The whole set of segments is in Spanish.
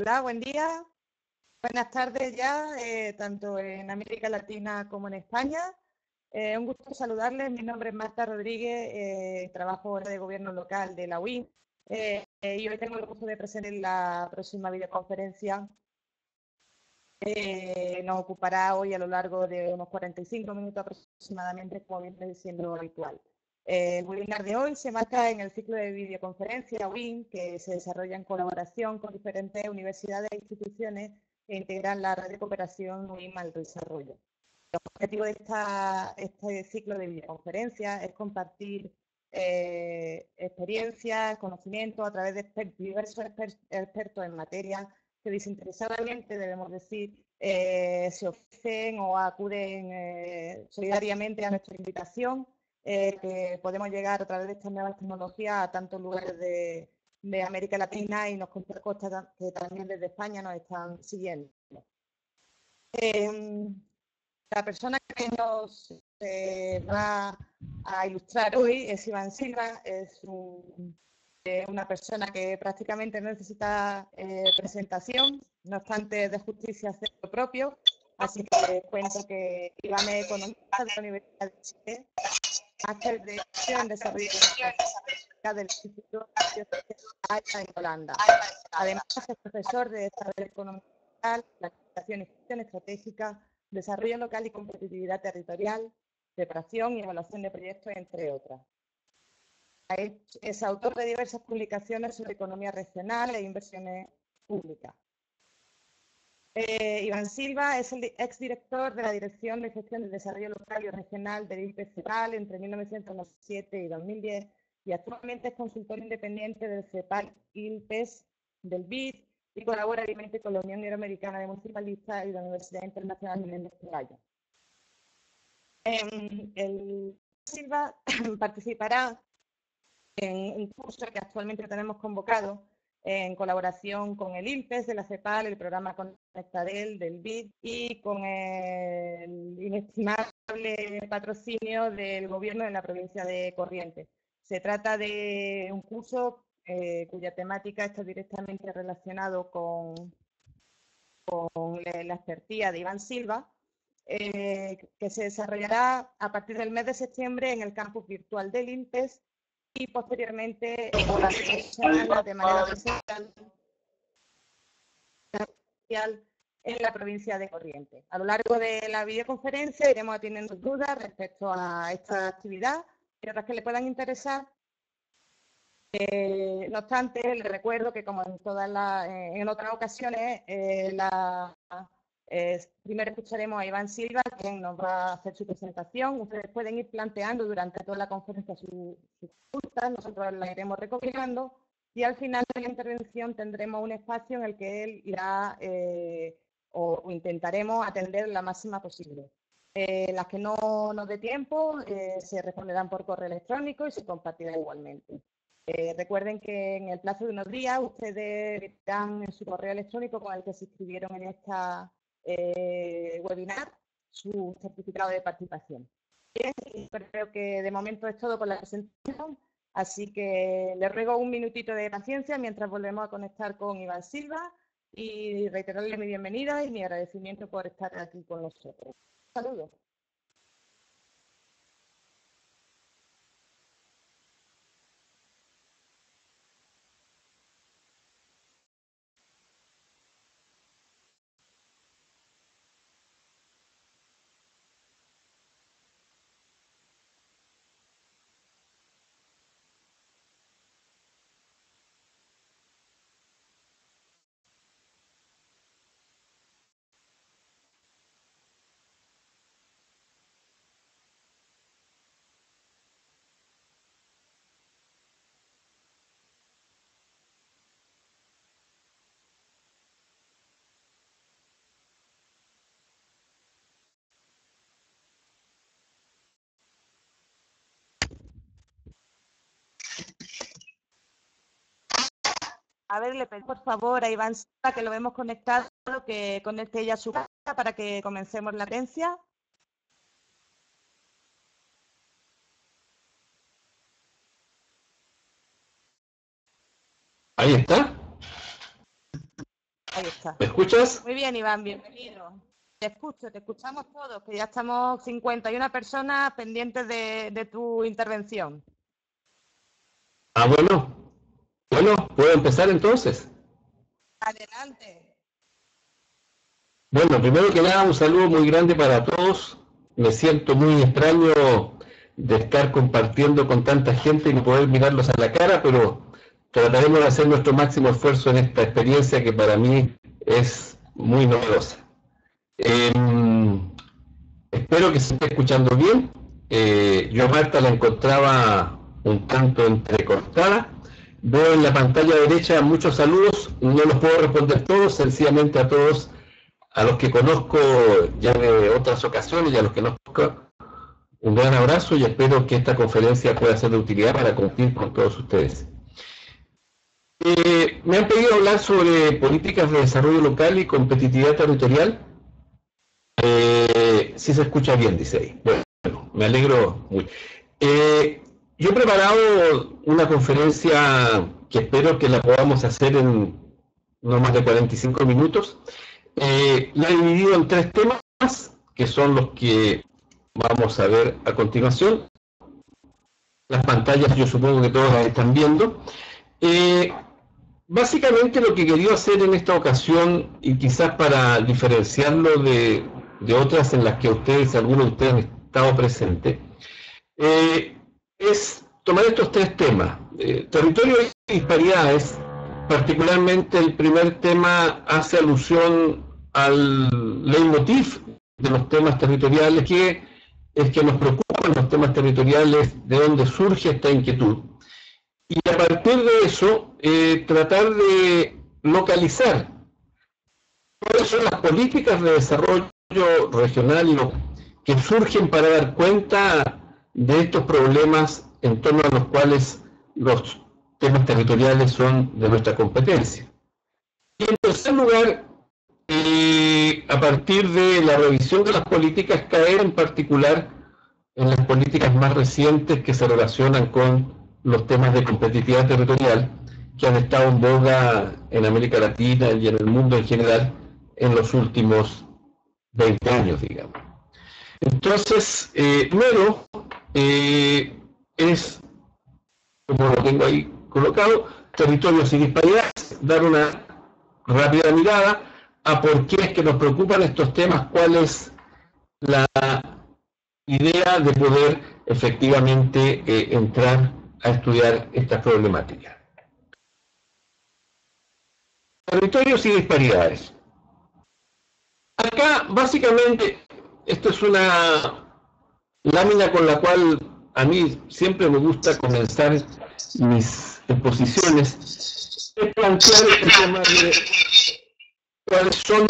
Hola, buen día. Buenas tardes ya, tanto en América Latina como en España. Un gusto saludarles. Mi nombre es Marta Rodríguez, trabajo ahora de gobierno local de la UIN y hoy tengo el gusto de presentar la próxima videoconferencia. Nos ocupará hoy a lo largo de unos 45 minutos aproximadamente, como viene siendo habitual. El webinar de hoy se marca en el ciclo de videoconferencia WIN, que se desarrolla en colaboración con diferentes universidades e instituciones que integran la red de cooperación WIN al desarrollo. El objetivo de este ciclo de videoconferencias es compartir experiencias, conocimientos a través de diversos expertos en materia que desinteresadamente, debemos decir, se ofrecen o acuden solidariamente a nuestra invitación, que podemos llegar a través de estas nuevas tecnologías a tantos lugares de América Latina y nos consta que también desde España nos están siguiendo. La persona que nos va a ilustrar hoy es Iván Silva, es una persona que prácticamente no necesita presentación, no obstante es de justicia hacer lo propio, así que les cuento que Iván es economista de la Universidad de Chile, máster de Gestión en Desarrollo del Instituto de en Holanda. Además es profesor de Desarrollo Económico, Planificación y Gestión Estratégica, Desarrollo Local y Competitividad Territorial, Preparación y Evaluación de Proyectos, entre otras. Es autor de diversas publicaciones sobre economía regional e inversiones públicas. Iván Silva es el exdirector de la Dirección de Gestión del Desarrollo Local y Regional del INPE-CEPAL entre 1997 y 2010 y actualmente es consultor independiente del CEPAL-INPES, del BID y colabora libremente con la Unión Iberoamericana de Municipalistas y la Universidad Internacional Menéndez Pelayo. El Silva participará en un curso que actualmente tenemos convocado en colaboración con el INPES de la CEPAL, el programa Conectadel del BID y con el inestimable patrocinio del gobierno de la provincia de Corrientes. Se trata de un curso cuya temática está directamente relacionado con la expertía de Iván Silva, que se desarrollará a partir del mes de septiembre en el campus virtual del INPES y posteriormente de manera presencial en la provincia de Corrientes. A lo largo de la videoconferencia iremos atendiendo dudas respecto a esta actividad y otras que le puedan interesar. No obstante, les recuerdo que como en otras ocasiones, primero escucharemos a Iván Silva, quien nos va a hacer su presentación. Ustedes pueden ir planteando durante toda la conferencia sus preguntas, nosotros las iremos recopilando y al final de la intervención tendremos un espacio en el que él irá o intentaremos atender la máxima posible. Las que no nos dé tiempo se responderán por correo electrónico y se compartirán igualmente. Recuerden que en el plazo de unos días ustedes verán en su correo electrónico con el que se inscribieron en esta webinar su certificado de participación. Bien, creo que de momento es todo por la presentación, así que les ruego un minutito de paciencia mientras volvemos a conectar con Iván Silva y reiterarle mi bienvenida y mi agradecimiento por estar aquí con nosotros. Saludos. A ver, le pido por favor a Iván Silva, que lo vemos conectado, que conecte ya su cámara para que comencemos la audiencia. Ahí está. Ahí está. ¿Me escuchas? Muy bien, Iván, bienvenido. Te escucho, te escuchamos todos, que ya estamos 51 personas pendientes de tu intervención. Ah, bueno. Bueno, ¿puedo empezar entonces? Adelante. Bueno, primero que nada, un saludo muy grande para todos. Me siento muy extraño de estar compartiendo con tanta gente y no poder mirarlos a la cara, pero trataremos de hacer nuestro máximo esfuerzo en esta experiencia que para mí es muy novedosa. Espero que se esté escuchando bien. Yo a Marta la encontraba un tanto entrecortada. Veo en la pantalla derecha muchos saludos, no los puedo responder todos, sencillamente a todos, a los que conozco ya de otras ocasiones y a los que no conozco, un gran abrazo y espero que esta conferencia pueda ser de utilidad para cumplir con todos ustedes. Me han pedido hablar sobre políticas de desarrollo local y competitividad territorial. Sí se escucha bien, dice ahí. Bueno, me alegro mucho. Yo he preparado una conferencia que espero que la podamos hacer en no más de 45 minutos. La he dividido en 3 temas, que son los que vamos a ver a continuación. Las pantallas yo supongo que todos las están viendo. Básicamente lo que quería hacer en esta ocasión, y quizás para diferenciarlo de otras en las que ustedes, algunos de ustedes han estado presentes, es tomar estos 3 temas. Territorio y disparidades, particularmente el primer tema hace alusión al leitmotiv de los temas territoriales, que es que nos preocupan los temas territoriales, de dónde surge esta inquietud. Y a partir de eso, tratar de localizar cuáles son las políticas de desarrollo regional que surgen para dar cuenta de estos problemas en torno a los cuales los temas territoriales son de nuestra competencia. Y en tercer lugar, a partir de la revisión de las políticas, caer en particular en las políticas más recientes que se relacionan con los temas de competitividad territorial que han estado en boga en América Latina y en el mundo en general en los últimos 20 años, digamos. Entonces, primero, es, como lo tengo ahí colocado, territorios y disparidades, dar una rápida mirada a por qué es que nos preocupan estos temas, cuál es la idea de poder efectivamente entrar a estudiar estas problemáticas. Territorios y disparidades. Acá, básicamente, esto es una lámina con la cual a mí siempre me gusta comenzar mis exposiciones, es plantear el tema de cuáles son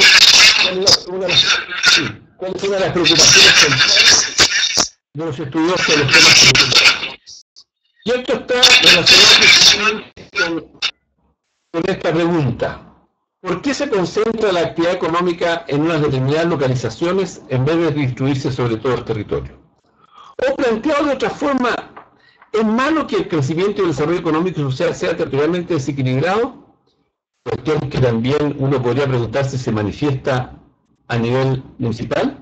una de las preocupaciones centrales de los estudiosos de los temas territoriales. Y esto está relacionado con esta pregunta. ¿Por qué se concentra la actividad económica en unas determinadas localizaciones en vez de distribuirse sobre todo el territorio? O planteado de otra forma, ¿es malo que el crecimiento y el desarrollo económico y social sea territorialmente desequilibrado? Cuestión que también uno podría preguntarse si se manifiesta a nivel municipal.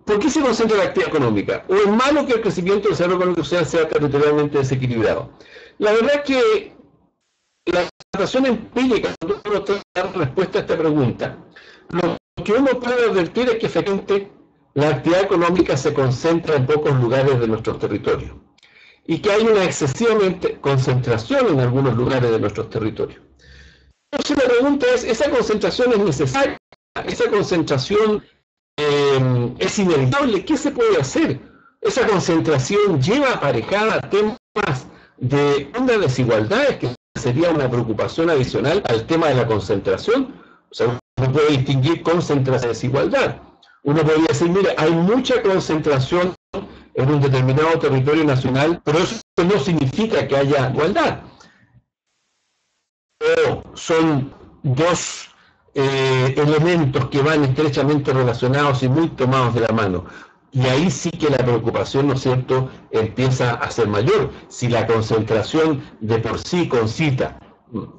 ¿Por qué se concentra la actividad económica? ¿O es malo que el crecimiento y el desarrollo económico y social sea territorialmente desequilibrado? La verdad es que la situación empírica, cuando uno trata de dar respuesta a esta pregunta, lo que uno puede advertir es que efectivamente la actividad económica se concentra en pocos lugares de nuestros territorios y que hay una excesiva concentración en algunos lugares de nuestros territorios. Entonces la pregunta es, ¿esa concentración es necesaria? ¿Esa concentración es inevitable? ¿Qué se puede hacer? Esa concentración lleva aparejada temas de unas desigualdades que sería una preocupación adicional al tema de la concentración. O sea, uno puede distinguir concentración y desigualdad. Uno podría decir, mire, hay mucha concentración en un determinado territorio nacional, pero eso no significa que haya igualdad. O son dos elementos que van estrechamente relacionados y muy tomados de la mano. Y ahí sí que la preocupación, ¿no es cierto?, empieza a ser mayor. Si la concentración de por sí concita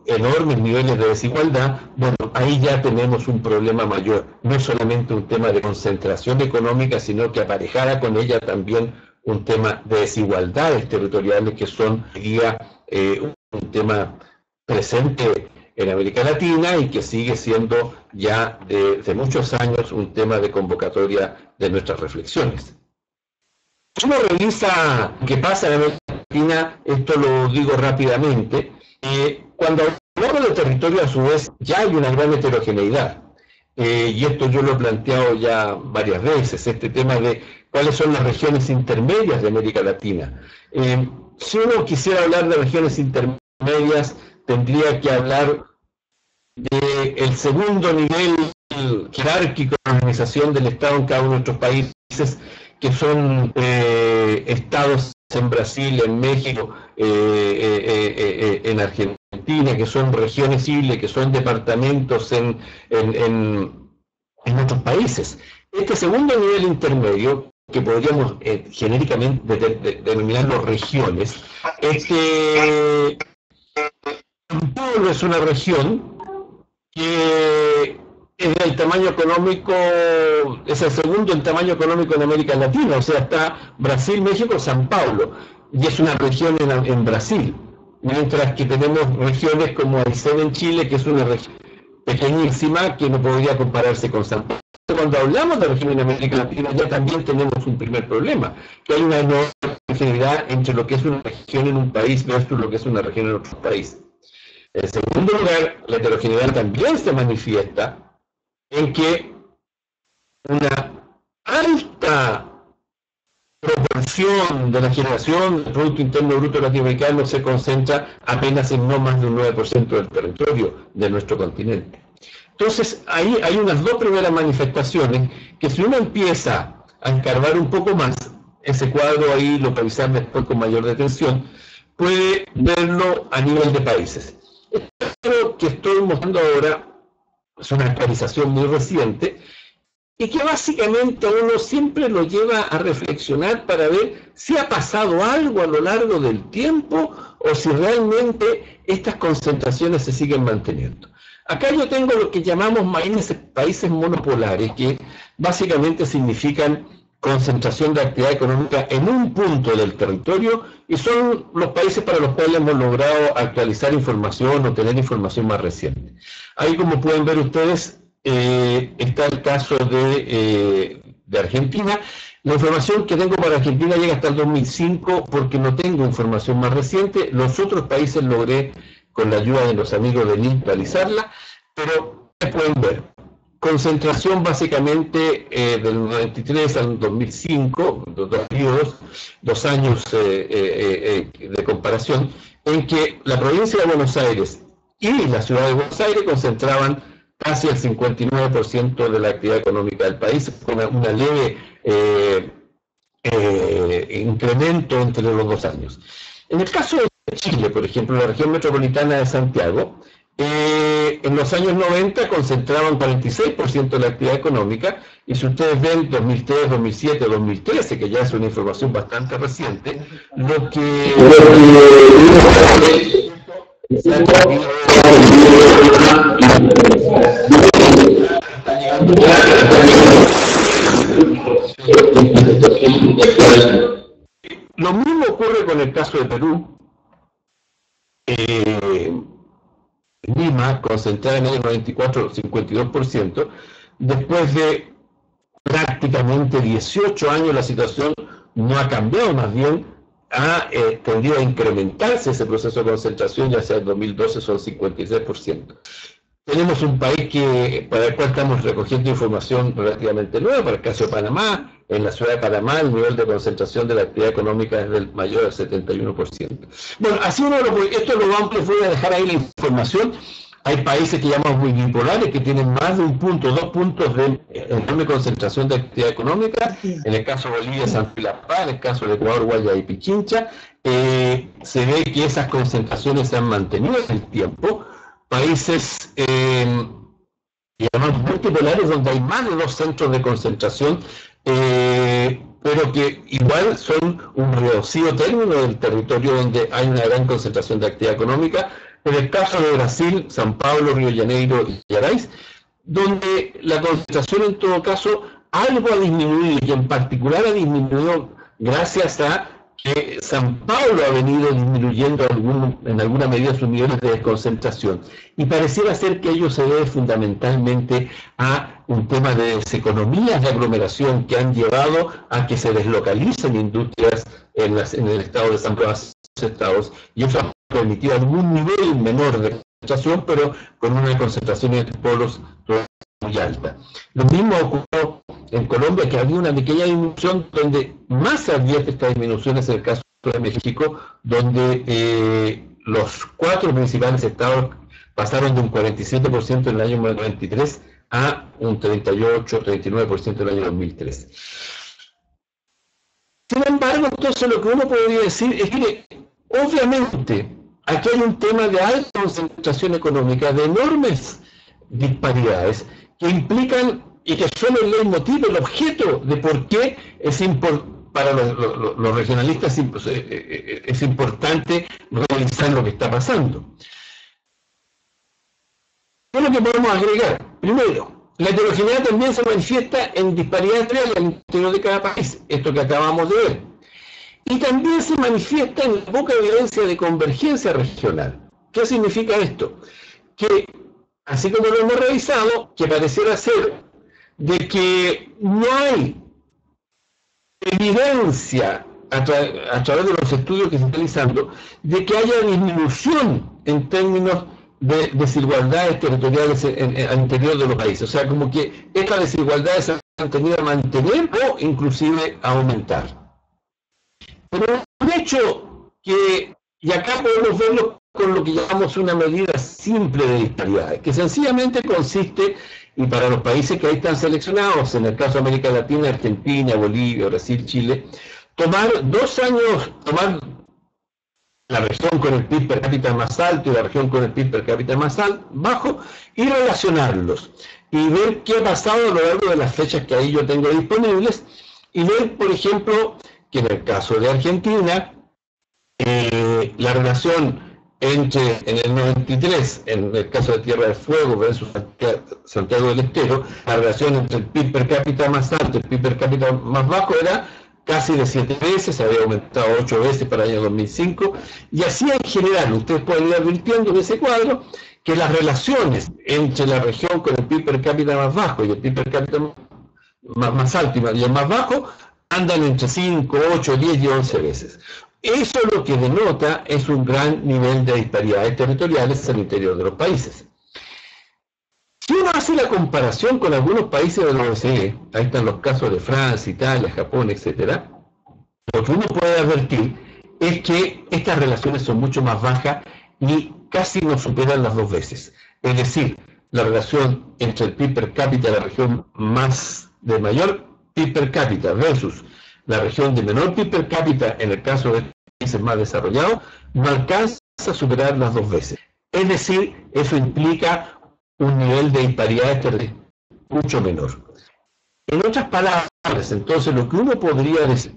enormes niveles de desigualdad, bueno, ahí ya tenemos un problema mayor. No es solamente un tema de concentración económica, sino que aparejada con ella también un tema de desigualdades territoriales que son hoy día un tema presente en América Latina y que sigue siendo ya de muchos años un tema de convocatoria de nuestras reflexiones. Si uno revisa qué pasa en América Latina, esto lo digo rápidamente, cuando hablamos de territorio a su vez ya hay una gran heterogeneidad. Y esto yo lo he planteado ya varias veces, este tema de cuáles son las regiones intermedias de América Latina. Si uno quisiera hablar de regiones intermedias, tendría que hablar del segundo nivel jerárquico de organización del Estado en cada uno de nuestros países, que son estados en Brasil, en México, en Argentina, que son regiones civiles, que son departamentos en otros países. Este segundo nivel intermedio, que podríamos genéricamente denominarlo regiones, São Paulo es una región que es del tamaño económico, es el segundo en tamaño económico en América Latina, o sea, está Brasil, México, São Paulo, y es una región en Brasil, mientras que tenemos regiones como Aysén en Chile, que es una región pequeñísima que no podría compararse con São Paulo. Cuando hablamos de región en América Latina ya también tenemos un primer problema, que hay una enorme heterogeneidad entre lo que es una región en un país versus lo que es una región en otro país. En segundo lugar, la heterogeneidad también se manifiesta en que una alta proporción de la generación del Producto Interno Bruto latinoamericano se concentra apenas en no más de un 9% del territorio de nuestro continente. Entonces, ahí hay unas dos primeras manifestaciones que si uno empieza a escarbar un poco más, ese cuadro ahí lo revisar después con mayor detención, puede verlo a nivel de países. Esto que estoy mostrando ahora es una actualización muy reciente y que básicamente a uno siempre lo lleva a reflexionar para ver si ha pasado algo a lo largo del tiempo o si realmente estas concentraciones se siguen manteniendo. Acá yo tengo lo que llamamos países monopolares, que básicamente significan concentración de actividad económica en un punto del territorio y son los países para los cuales hemos logrado actualizar información o tener información más reciente. Ahí, como pueden ver ustedes, está el caso de Argentina. La información que tengo para Argentina llega hasta el 2005 porque no tengo información más reciente. Los otros países logré, con la ayuda de los amigos de NIL, realizarla, pero pueden ver. Concentración básicamente del 93 al 2005, dos periodos, 2 años de comparación, en que la provincia de Buenos Aires y la ciudad de Buenos Aires concentraban casi el 59% de la actividad económica del país, con una leve incremento entre los 2 años. En el caso de Chile, por ejemplo, la región metropolitana de Santiago, en los años 90 concentraban 46% de la actividad económica, y si ustedes ven 2003, 2007, 2013, que ya es una información bastante reciente, lo que lo mismo ocurre con el caso de Perú. Lima, concentrada en el 94-52%, después de prácticamente 18 años la situación no ha cambiado, más bien ha tendido a incrementarse ese proceso de concentración, ya sea en 2012 son 56%. Tenemos un país para el cual estamos recogiendo información relativamente nueva, para el caso de Panamá. En la ciudad de Panamá el nivel de concentración de la actividad económica es del mayor al 71%. Bueno, así esto lo vamos, voy a dejar ahí la información. Hay países que llamamos muy bipolares, que tienen más de 1 punto, 2 puntos de enorme concentración de actividad económica. En el caso de Bolivia, San Pilapá, en el caso de Ecuador, Guaya y Pichincha, se ve que esas concentraciones se han mantenido en el tiempo. Países llamamos multipolares, donde hay más de 2 centros de concentración, pero que igual son un reducido término del territorio donde hay una gran concentración de actividad económica. En el caso de Brasil, São Paulo, Río de Janeiro y Gerais, donde la concentración en todo caso algo ha disminuido, y en particular ha disminuido gracias a que São Paulo ha venido disminuyendo en alguna medida sus niveles de desconcentración. Y pareciera ser que ello se debe fundamentalmente a un tema de deseconomías de aglomeración que han llevado a que se deslocalicen industrias en el estado de São Paulo, estados, y eso ha permitido algún nivel menor de concentración, pero con una concentración en polos muy alta. Lo mismo ocurrió en Colombia, que había una pequeña disminución, donde más se advierte esta disminución es el caso de México, donde los 4 principales estados pasaron de un 47% en el año 93 a un 38-39% en el año 2003. Sin embargo, entonces lo que uno podría decir es que, obviamente, aquí hay un tema de alta concentración económica, de enormes disparidades, que implican y que son el leitmotiv, el objeto de por qué es para los regionalistas es importante revisar lo que está pasando. ¿Qué es lo que podemos agregar? Primero, la heterogeneidad también se manifiesta en disparidades reales al interior de cada país, esto que acabamos de ver. Y también se manifiesta en la poca evidencia de convergencia regional. ¿Qué significa esto? Que, así como lo hemos revisado, que pareciera ser de que no hay evidencia a través de los estudios que se están realizando de que haya disminución en términos de desigualdades territoriales al interior de los países. O sea, como que estas desigualdades se han tenido a mantener o inclusive a aumentar. Pero un hecho que, y acá podemos verlo con lo que llamamos una medida simple de disparidades, que sencillamente consiste, y para los países que ahí están seleccionados, en el caso de América Latina, Argentina, Bolivia, Brasil, Chile, tomar 2 años, tomar la región con el PIB per cápita más alto y la región con el PIB per cápita más bajo, y relacionarlos, y ver qué ha pasado a lo largo de las fechas que ahí yo tengo disponibles, y ver, por ejemplo, que en el caso de Argentina, la relación en el 93, en el caso de Tierra del Fuego versus Santiago del Estero, la relación entre el PIB per cápita más alto y el PIB per cápita más bajo era casi de 7 veces, había aumentado 8 veces para el año 2005, y así en general, ustedes pueden ir advirtiendo en ese cuadro que las relaciones entre la región con el PIB per cápita más bajo y el PIB per cápita más alto y el más bajo andan entre 5, 8, 10 y 11 veces. Eso lo que denota es un gran nivel de disparidades territoriales al interior de los países. Si uno hace la comparación con algunos países de la OCDE, ahí están los casos de Francia, Italia, Japón, etc., lo que uno puede advertir es que estas relaciones son mucho más bajas y casi no superan las 2 veces. Es decir, la relación entre el PIB per cápita de la región de mayor PIB per cápita versus la región de menor PIB per cápita, en el caso de países más desarrollados, no alcanza a superar las 2 veces. Es decir, eso implica un nivel de disparidades mucho menor. En otras palabras, entonces, lo que uno podría decir,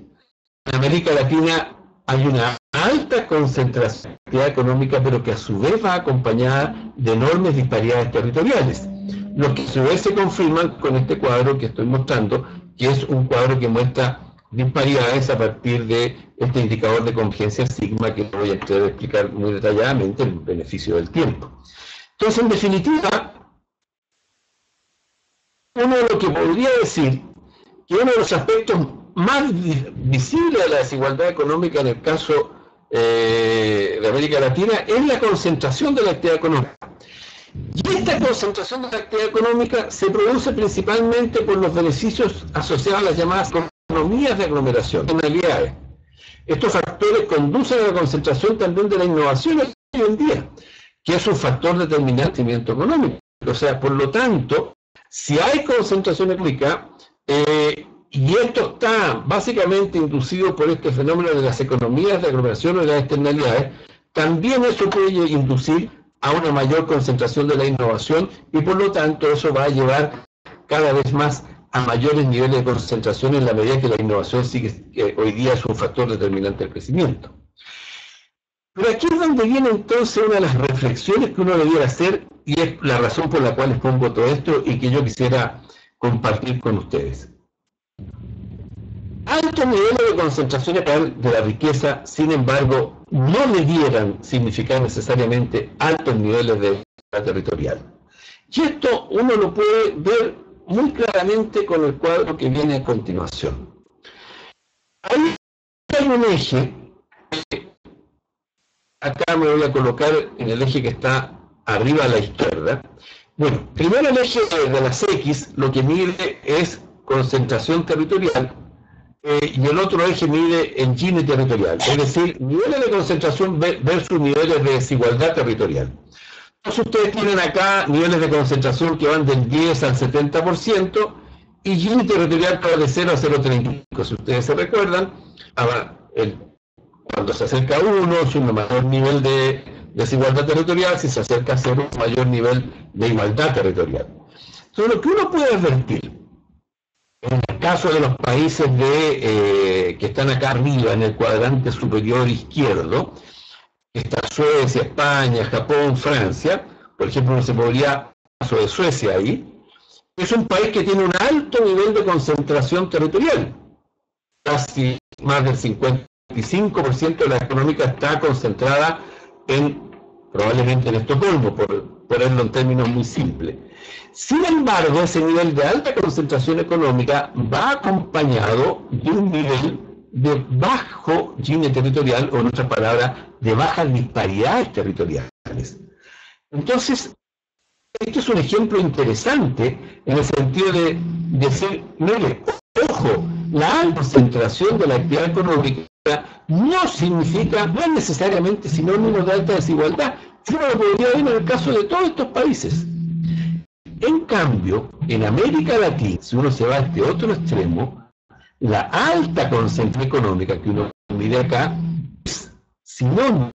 en América Latina hay una alta concentración de actividad económica, pero que a su vez va acompañada de enormes disparidades territoriales, lo que a su vez se confirman con este cuadro que estoy mostrando, que es un cuadro que muestra disparidades a partir de este indicador de convergencia sigma que voy a explicar muy detalladamente en beneficio del tiempo. Entonces, en definitiva, uno de lo que podría decir que uno de los aspectos más visibles de la desigualdad económica en el caso de América Latina es la concentración de la actividad económica. Y esta concentración de la actividad económica se produce principalmente por los beneficios asociados a las llamadas economías de aglomeración, externalidades. Estos factores conducen a la concentración también de la innovación hoy en día, que es un factor determinante del crecimiento económico. O sea, por lo tanto, si hay concentración económica, y esto está básicamente inducido por este fenómeno de las economías de aglomeración o de las externalidades, también eso puede inducir a una mayor concentración de la innovación y por lo tanto eso va a llevar cada vez más a mayores niveles de concentración en la medida que la innovación hoy día es un factor determinante del crecimiento. Pero aquí es donde viene entonces una de las reflexiones que uno debiera hacer, y es la razón por la cual les pongo todo esto y que yo quisiera compartir con ustedes. Altos niveles de concentración de la riqueza, sin embargo, no debieran significar necesariamente altos niveles de territorial. Y esto uno lo puede ver muy claramente con el cuadro que viene a continuación. Ahí hay un eje, acá me voy a colocar en el eje que está arriba a la izquierda. Bueno, primero el eje de las X, lo que mide es concentración territorial, y el otro eje mide en Gini territorial, es decir, niveles de concentración versus niveles de desigualdad territorial. Entonces ustedes tienen acá niveles de concentración que van del 10 al 70%, y Gini territorial va de 0 a 0,35. Si ustedes se recuerdan, cuando se acerca a 1 es un mayor nivel de desigualdad territorial, si se acerca a 0 un mayor nivel de igualdad territorial. Entonces lo que uno puede advertir, en el caso de los países que están acá arriba, en el cuadrante superior izquierdo, está Suecia, España, Japón, Francia, por ejemplo, no se podría, el caso de Suecia ahí, es un país que tiene un alto nivel de concentración territorial. Casi más del 55% de la económica está concentrada probablemente en Estocolmo, por ponerlo en términos muy simples. Sin embargo, ese nivel de alta concentración económica va acompañado de un nivel de bajo Gini territorial, o en otras palabras, de bajas disparidades territoriales. Entonces, este es un ejemplo interesante en el sentido de decir, mire, ojo, la alta concentración de la actividad económica no significa, no es necesariamente sinónimo de alta desigualdad. Yo lo podría ver en el caso de todos estos países. En cambio, en América Latina, si uno se va a este otro extremo, la alta concentración económica que uno mide acá es sinónimo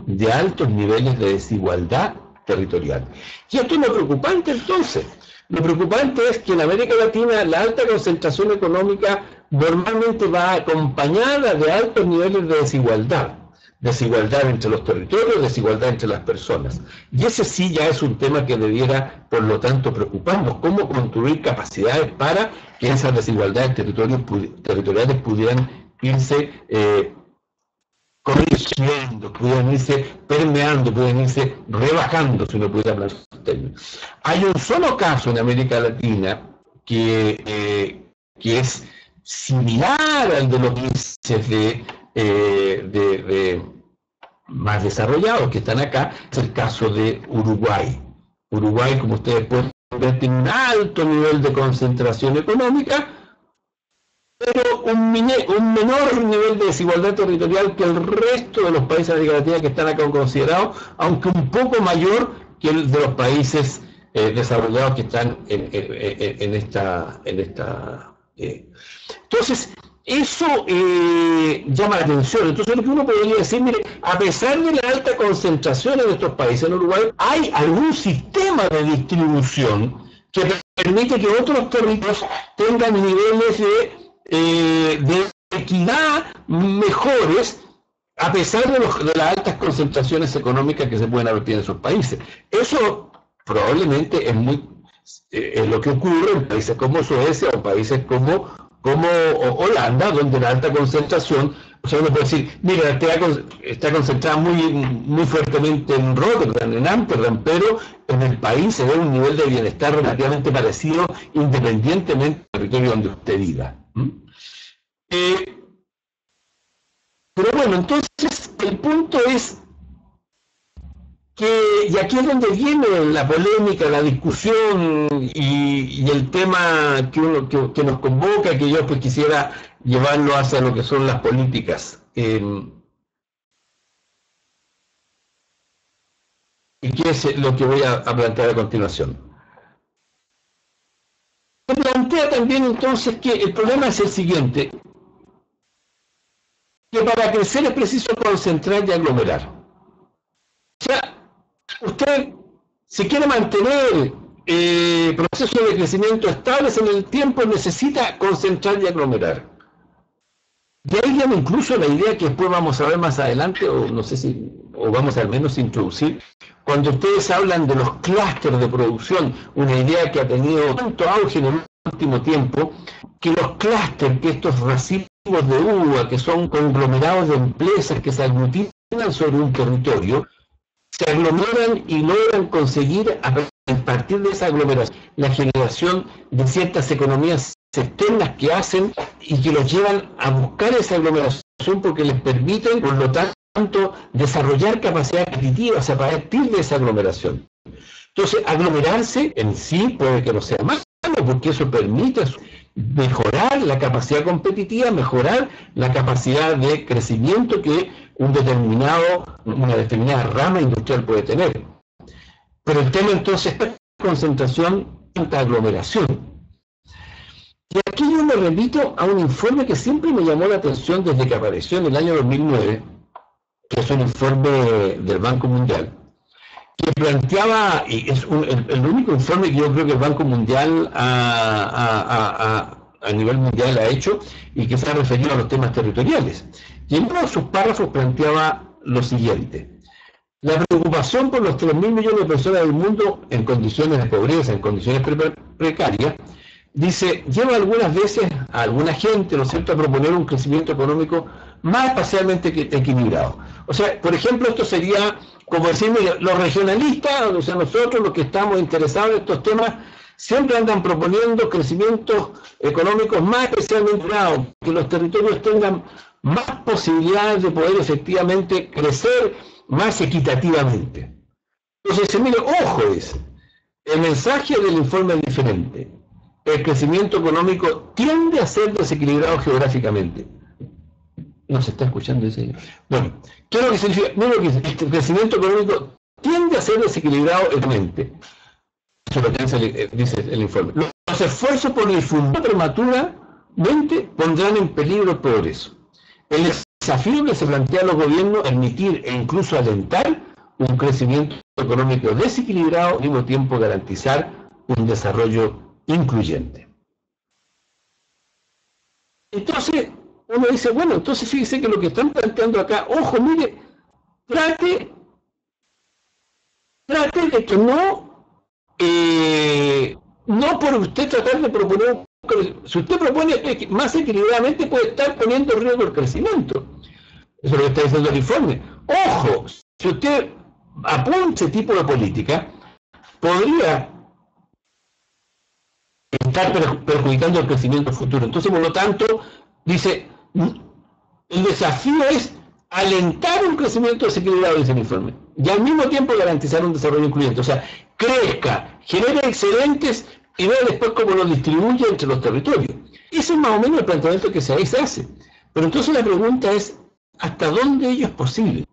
de altos niveles de desigualdad territorial. Y esto es lo preocupante entonces. Lo preocupante es que en América Latina la alta concentración económica normalmente va acompañada de altos niveles de desigualdad. Desigualdad entre los territorios, desigualdad entre las personas. Y ese sí ya es un tema que debiera, por lo tanto, preocuparnos. Cómo construir capacidades para que esas desigualdades territoriales pudieran irse corrigiendo, pudieran irse permeando, pudieran irse rebajando, si uno pudiera hablar de esos términos. Hay un solo caso en América Latina que es similar al de los países más desarrollados que están acá, es el caso de Uruguay. Uruguay, como ustedes pueden ver, tiene un alto nivel de concentración económica, pero un menor nivel de desigualdad territorial que el resto de los países de América Latina que están acá considerados, aunque un poco mayor que el de los países desarrollados que están en esta. Entonces, eso llama la atención. Entonces, lo que uno podría decir, mire, a pesar de la alta concentración en estos países, en Uruguay, hay algún sistema de distribución que permite que otros territorios tengan niveles de equidad mejores, a pesar de las altas concentraciones económicas que se pueden haber en esos países. Eso probablemente es lo que ocurre en países como Suecia o países como Holanda, donde la alta concentración, o sea, uno puede decir, mira, está concentrada muy fuertemente en Rotterdam, en Ámsterdam, pero en el país se ve un nivel de bienestar relativamente parecido, independientemente del territorio donde usted viva. Pero bueno, entonces el punto es que, y aquí es donde viene la polémica, la discusión y el tema que nos convoca, que yo pues quisiera llevarlo hacia lo que son las políticas. Y que es lo que voy a plantear a continuación. Se plantea también entonces que el problema es el siguiente, que para crecer es preciso concentrar y aglomerar. O sea, usted se quiere mantener procesos de crecimiento estables en el tiempo necesita concentrar y aglomerar. De ahí viene incluso la idea que después vamos a ver más adelante, o no sé si, o vamos al menos a introducir, cuando ustedes hablan de los clústeres de producción, una idea que ha tenido tanto auge en el último tiempo, que los clústeres, que estos racimos de uva, que son conglomerados de empresas que se aglutinan sobre un territorio, se aglomeran y logran conseguir, a partir de esa aglomeración, la generación de ciertas economías externas que hacen y que los llevan a buscar esa aglomeración porque les permiten, por lo tanto, desarrollar capacidad competitiva, a partir de esa aglomeración. Entonces, aglomerarse en sí puede que no sea malo, porque eso permite mejorar la capacidad competitiva, mejorar la capacidad de crecimiento que una determinada rama industrial puede tener. Pero el tema entonces es esta concentración, esta aglomeración. Y aquí yo me remito a un informe que siempre me llamó la atención desde que apareció en el año 2009, que es un informe del Banco Mundial, que planteaba, y es el único informe que yo creo que el Banco Mundial a nivel mundial ha hecho y que se ha referido a los temas territoriales. Y en uno de sus párrafos planteaba lo siguiente: la preocupación por los 3.000 millones de personas del mundo en condiciones de pobreza, en condiciones precarias, dice, lleva algunas veces a alguna gente, ¿no es cierto?, a proponer un crecimiento económico más espacialmente equilibrado. O sea, por ejemplo, esto sería como decir, mire, los regionalistas, o sea, nosotros los que estamos interesados en estos temas, siempre andan proponiendo crecimientos económicos más especialmente equilibrados, que los territorios tengan más posibilidades de poder efectivamente crecer más equitativamente. Entonces, mire, ojo, el mensaje del informe es diferente. El crecimiento económico tiende a ser desequilibrado geográficamente. ¿No se está escuchando ese? Bueno, ¿qué es lo que significa? No, lo que el crecimiento económico tiende a ser desequilibrado económicamente. Eso es lo que dice el informe. Los esfuerzos por difundir prematuramente pondrán en peligro el progreso. El desafío que se plantea a los gobiernos es permitir e incluso alentar un crecimiento económico desequilibrado, al mismo tiempo garantizar un desarrollo incluyente. Entonces, uno dice, bueno, entonces fíjese que lo que están planteando acá, ojo, mire, trate de que no por usted tratar de proponer, si usted propone más equilibradamente puede estar poniendo en riesgo el crecimiento. Eso es lo que está diciendo el informe. Ojo, si usted apunta ese tipo de política, podría estar perjudicando el crecimiento futuro. Entonces, por lo tanto, dice, el desafío es alentar un crecimiento desequilibrado, dice el informe, y al mismo tiempo garantizar un desarrollo incluyente. O sea, crezca, genere excedentes y vea después cómo lo distribuye entre los territorios. Ese es más o menos el planteamiento que se hace. Pero entonces la pregunta es, ¿hasta dónde ello es posible?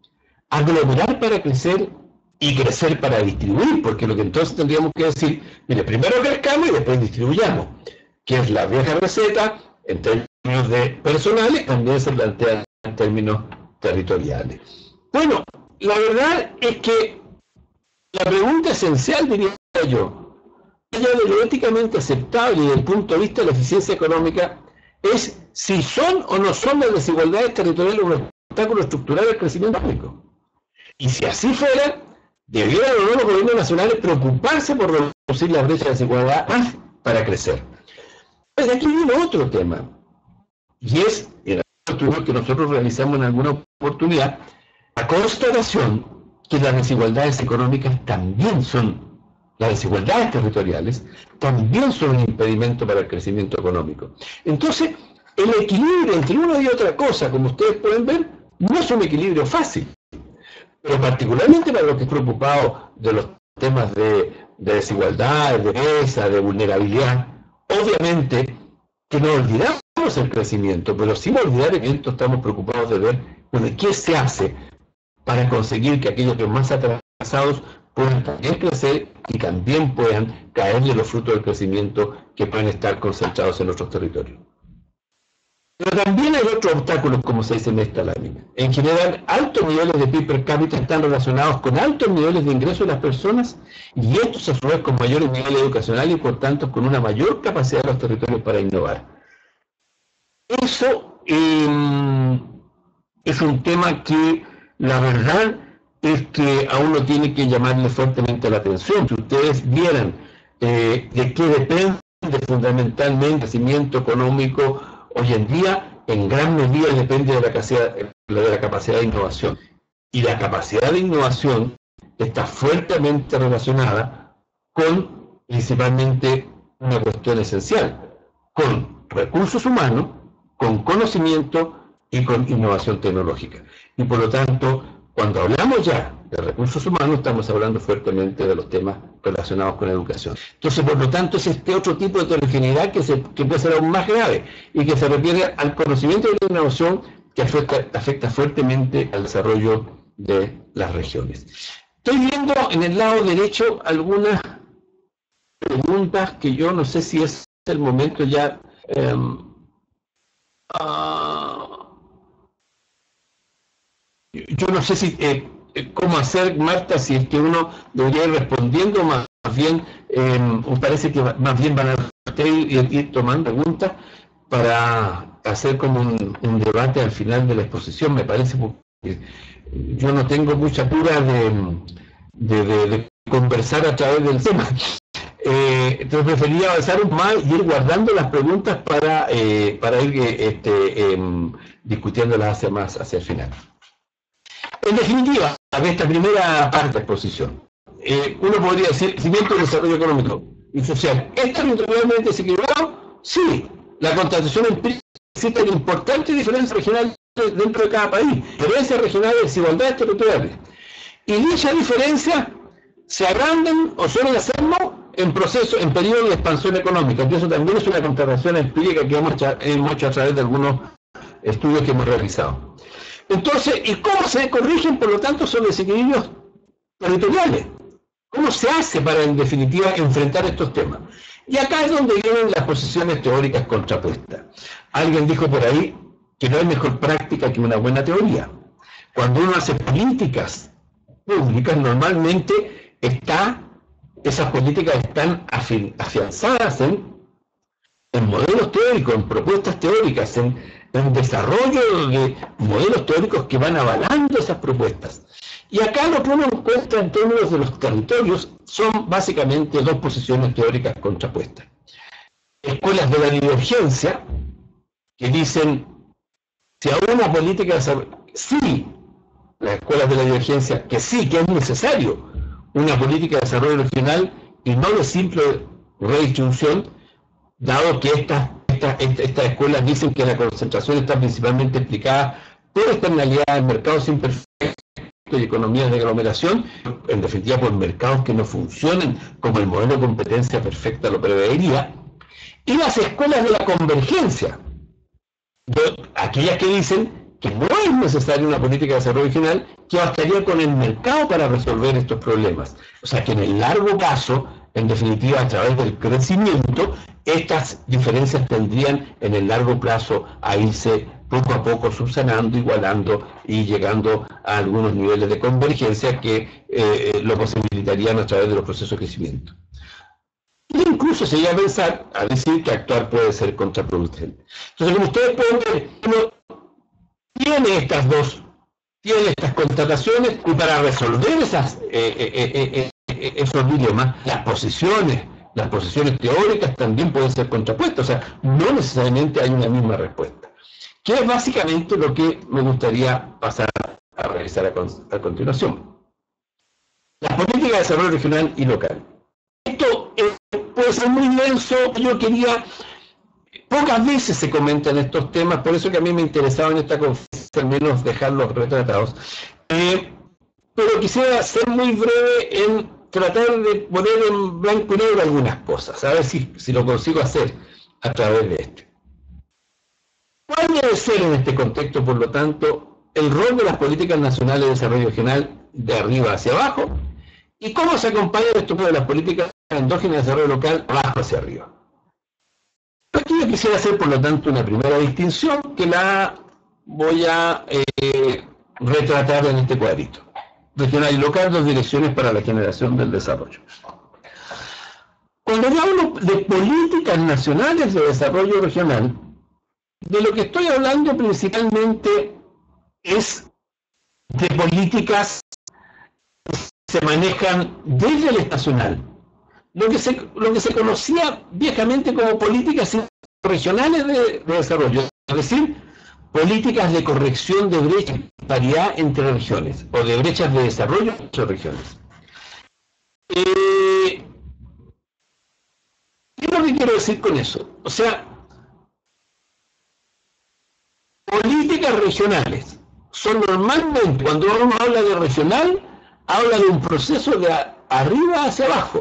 Aglomerar para crecer y crecer para distribuir, porque lo que entonces tendríamos que decir, mire, primero crezcamos y después distribuyamos, que es la vieja receta en términos de personales, también se plantea en términos territoriales. Bueno, la verdad es que la pregunta esencial, diría yo, allá de lo éticamente aceptable desde el punto de vista de la eficiencia económica, es si son o no son las desigualdades territoriales un obstáculo estructural al crecimiento económico. Y si así fuera, debieran o no los gobiernos nacionales preocuparse por reducir la brecha de desigualdad para crecer. Pues aquí viene otro tema, y es el estudio que nosotros realizamos en alguna oportunidad, la constatación que las desigualdades económicas también son, las desigualdades territoriales, también son un impedimento para el crecimiento económico. Entonces, el equilibrio entre una y otra cosa, como ustedes pueden ver, no es un equilibrio fácil. Pero particularmente para los que están preocupados de los temas de desigualdad, de pobreza, de vulnerabilidad, obviamente que no olvidamos el crecimiento, pero sin olvidar que estamos preocupados de ver, bueno, qué se hace para conseguir que aquellos que más atrasados puedan también crecer y también puedan caerle los frutos del crecimiento que pueden estar concentrados en nuestros territorios. Pero también hay otros obstáculos, como se dice en esta lámina. En general, altos niveles de PIB per cápita están relacionados con altos niveles de ingreso de las personas y estos a su vez con mayores niveles educacionales y por tanto con una mayor capacidad de los territorios para innovar. Eso es un tema que la verdad es que a uno tiene que llamarle fuertemente la atención. Si ustedes vieran de qué depende fundamentalmente el crecimiento económico hoy en día, en gran medida depende de la capacidad de innovación. Y la capacidad de innovación está fuertemente relacionada con principalmente una cuestión esencial, con recursos humanos, con conocimiento y con innovación tecnológica. Y por lo tanto, cuando hablamos ya de recursos humanos, estamos hablando fuertemente de los temas relacionados con educación. Entonces, por lo tanto, es este otro tipo de heterogeneidad que puede ser aún más grave y que se refiere al conocimiento de la innovación que afecta fuertemente al desarrollo de las regiones. Estoy viendo en el lado derecho algunas preguntas que yo no sé si es el momento ya. Yo no sé si cómo hacer, Marta, si es que uno debería ir respondiendo, más bien, me parece que más bien van a ir tomando preguntas para hacer como un debate al final de la exposición, me parece, porque yo no tengo mucha cura de conversar a través del tema. Entonces preferiría avanzar un poco más y ir guardando las preguntas para ir discutiéndolas hacia el final. En definitiva, de esta primera parte de la exposición, uno podría decir, crecimiento, desarrollo económico y social, ¿es territorialmente desequilibrado? Sí, la constatación empírica existen importantes diferencias regionales dentro de cada país, diferencias regionales, desigualdades territoriales. Y dichas diferencias se agrandan o suelen hacerlo en periodos de expansión económica, y eso también es una constatación empírica que hemos hecho a través de algunos estudios que hemos realizado. Entonces, ¿y cómo se corrigen, por lo tanto, esos desequilibrios territoriales? ¿Cómo se hace para, en definitiva, enfrentar estos temas? Y acá es donde vienen las posiciones teóricas contrapuestas. Alguien dijo por ahí que no hay mejor práctica que una buena teoría. Cuando uno hace políticas públicas, normalmente esas políticas están afianzadas en modelos teóricos, en propuestas teóricas, en desarrollo de modelos teóricos que van avalando esas propuestas. Y acá lo que uno encuentra en términos de los territorios son básicamente dos posiciones teóricas contrapuestas. Escuelas de la divergencia, que dicen, si a una política de desarrollo, sí, las escuelas de la divergencia, que sí, que es necesario una política de desarrollo regional y no de simple redistribución, dado que estas escuelas dicen que la concentración está principalmente explicada por externalidades, mercados imperfectos y economías de aglomeración, en definitiva por mercados que no funcionan como el modelo de competencia perfecta lo preveería, y las escuelas de la convergencia, aquellas que dicen que no es necesaria una política de desarrollo regional, que bastaría con el mercado para resolver estos problemas. O sea que en el largo plazo, en definitiva, a través del crecimiento, estas diferencias tendrían en el largo plazo a irse poco a poco subsanando, igualando y llegando a algunos niveles de convergencia que lo posibilitarían a través de los procesos de crecimiento. E incluso se llega a pensar, a decir que actuar puede ser contraproducente. Entonces, como ustedes pueden ver, uno tiene estas constataciones y para resolver esos dilemas, las posiciones teóricas también pueden ser contrapuestas, o sea, no necesariamente hay una misma respuesta. Que es básicamente lo que me gustaría pasar a realizar a continuación. La política de desarrollo regional y local. Esto puede ser muy denso, pocas veces se comentan estos temas, por eso que a mí me interesaba en esta conferencia al menos dejarlos retratados. Pero quisiera ser muy breve en tratar de poner en blanco y negro algunas cosas, a ver si lo consigo hacer a través de esto. ¿Cuál debe ser en este contexto, por lo tanto, el rol de las políticas nacionales de desarrollo regional de arriba hacia abajo? ¿Y cómo se acompaña esto de las políticas endógenas de desarrollo local abajo hacia arriba? Aquí yo quisiera hacer, por lo tanto, una primera distinción que la voy a retratar en este cuadrito. Regional y local, dos direcciones para la generación del desarrollo. Cuando yo hablo de políticas nacionales de desarrollo regional, de lo que estoy hablando principalmente es de políticas que se manejan desde el estacional. Lo que se conocía viejamente como políticas regionales de desarrollo, es decir, políticas de corrección de brecha y paridad entre regiones, o de brechas de desarrollo entre regiones. ¿Qué es lo que quiero decir con eso? O sea, políticas regionales son normalmente, cuando uno habla de regional, habla de un proceso de arriba hacia abajo.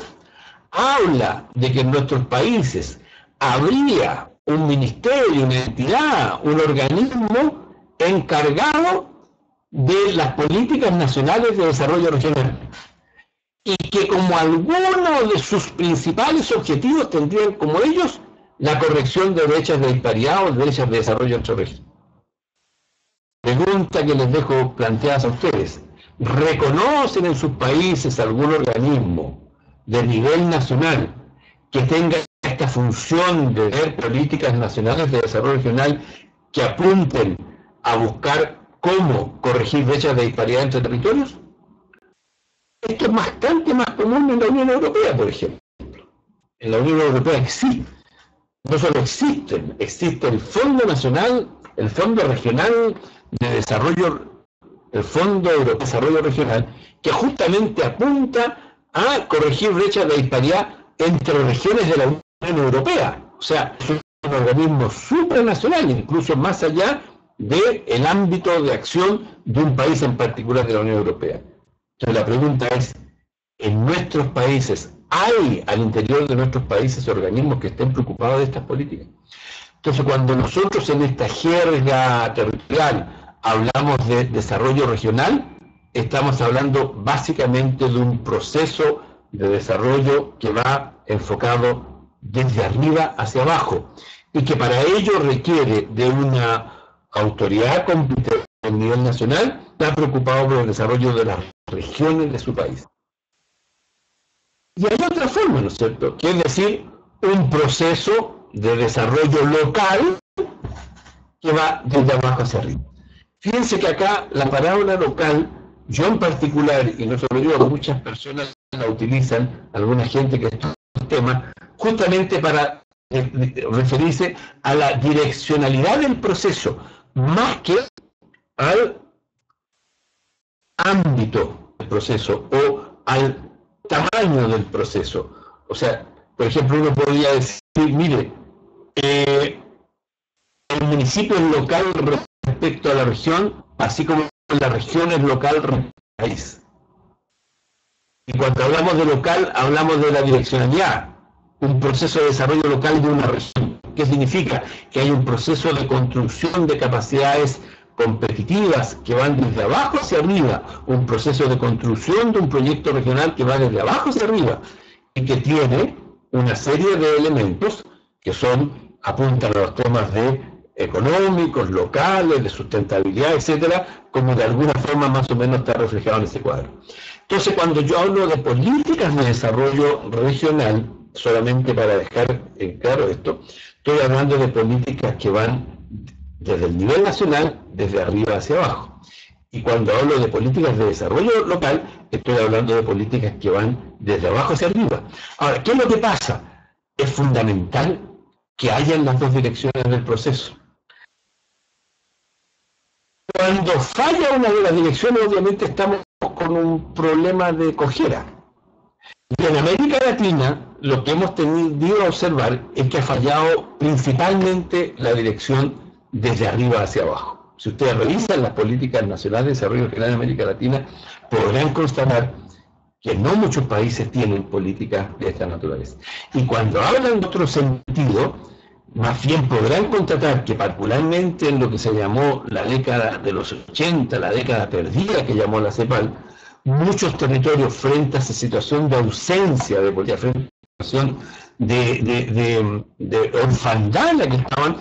Habla de que en nuestros países habría un ministerio, una entidad, un organismo encargado de las políticas nacionales de desarrollo regional y que como alguno de sus principales objetivos tendrían como ellos la corrección de brechas de disparidad o de brechas de desarrollo entre regiones. Pregunta que les dejo planteadas a ustedes. ¿Reconocen en sus países algún organismo de nivel nacional que tenga esta función de ver políticas nacionales de desarrollo regional que apunten a buscar cómo corregir brechas de disparidad entre territorios? Esto es bastante más común en la Unión Europea, por ejemplo. En la Unión Europea existe, no solo existe el Fondo Nacional, el Fondo Regional de Desarrollo, el Fondo Europeo de Desarrollo Regional, que justamente apunta a corregir brechas de disparidad entre regiones de la Unión Europea. O sea, es un organismo supranacional, incluso más allá del ámbito de acción de un país en particular de la Unión Europea. Entonces la pregunta es, ¿en nuestros países hay al interior de nuestros países organismos que estén preocupados de estas políticas? Entonces cuando nosotros en esta jerga territorial hablamos de desarrollo regional, estamos hablando básicamente de un proceso de desarrollo que va enfocado desde arriba hacia abajo y que para ello requiere de una autoridad competente a nivel nacional, está preocupado por el desarrollo de las regiones de su país. Y hay otra forma, ¿no es cierto?, que es decir, un proceso de desarrollo local que va desde abajo hacia arriba. Fíjense que acá la palabra local, yo en particular, y no solo yo, muchas personas la utilizan, alguna gente que estudia el tema, justamente para referirse a la direccionalidad del proceso, más que al ámbito del proceso o al tamaño del proceso. O sea, por ejemplo, uno podría decir, mire, el municipio es local respecto a la región, así como la región es local respecto al país. Y cuando hablamos de local, hablamos de la direccionalidad, un proceso de desarrollo local de una región. ¿Qué significa? Que hay un proceso de construcción de capacidades competitivas que van desde abajo hacia arriba, un proceso de construcción de un proyecto regional que va desde abajo hacia arriba y que tiene una serie de elementos que apuntan a los temas económicos, locales, de sustentabilidad, etcétera, como de alguna forma más o menos está reflejado en ese cuadro. Entonces, cuando yo hablo de políticas de desarrollo regional, solamente para dejar en claro esto, estoy hablando de políticas que van desde el nivel nacional, desde arriba hacia abajo. Y cuando hablo de políticas de desarrollo local, estoy hablando de políticas que van desde abajo hacia arriba. Ahora, ¿qué es lo que pasa? Es fundamental que hayan las dos direcciones del proceso. Cuando falla una de las direcciones, obviamente estamos con un problema de cojera. Y en América Latina, lo que hemos tenido a observar es que ha fallado principalmente la dirección desde arriba hacia abajo. Si ustedes revisan las políticas nacionales de desarrollo regional en América Latina, podrán constatar que no muchos países tienen políticas de esta naturaleza. Y cuando hablan de otro sentido, más bien podrán constatar que particularmente en lo que se llamó la década de los 80, la década perdida que llamó la CEPAL, muchos territorios frente a esa situación de ausencia de política, frente a esa situación de orfandad en la que estaban,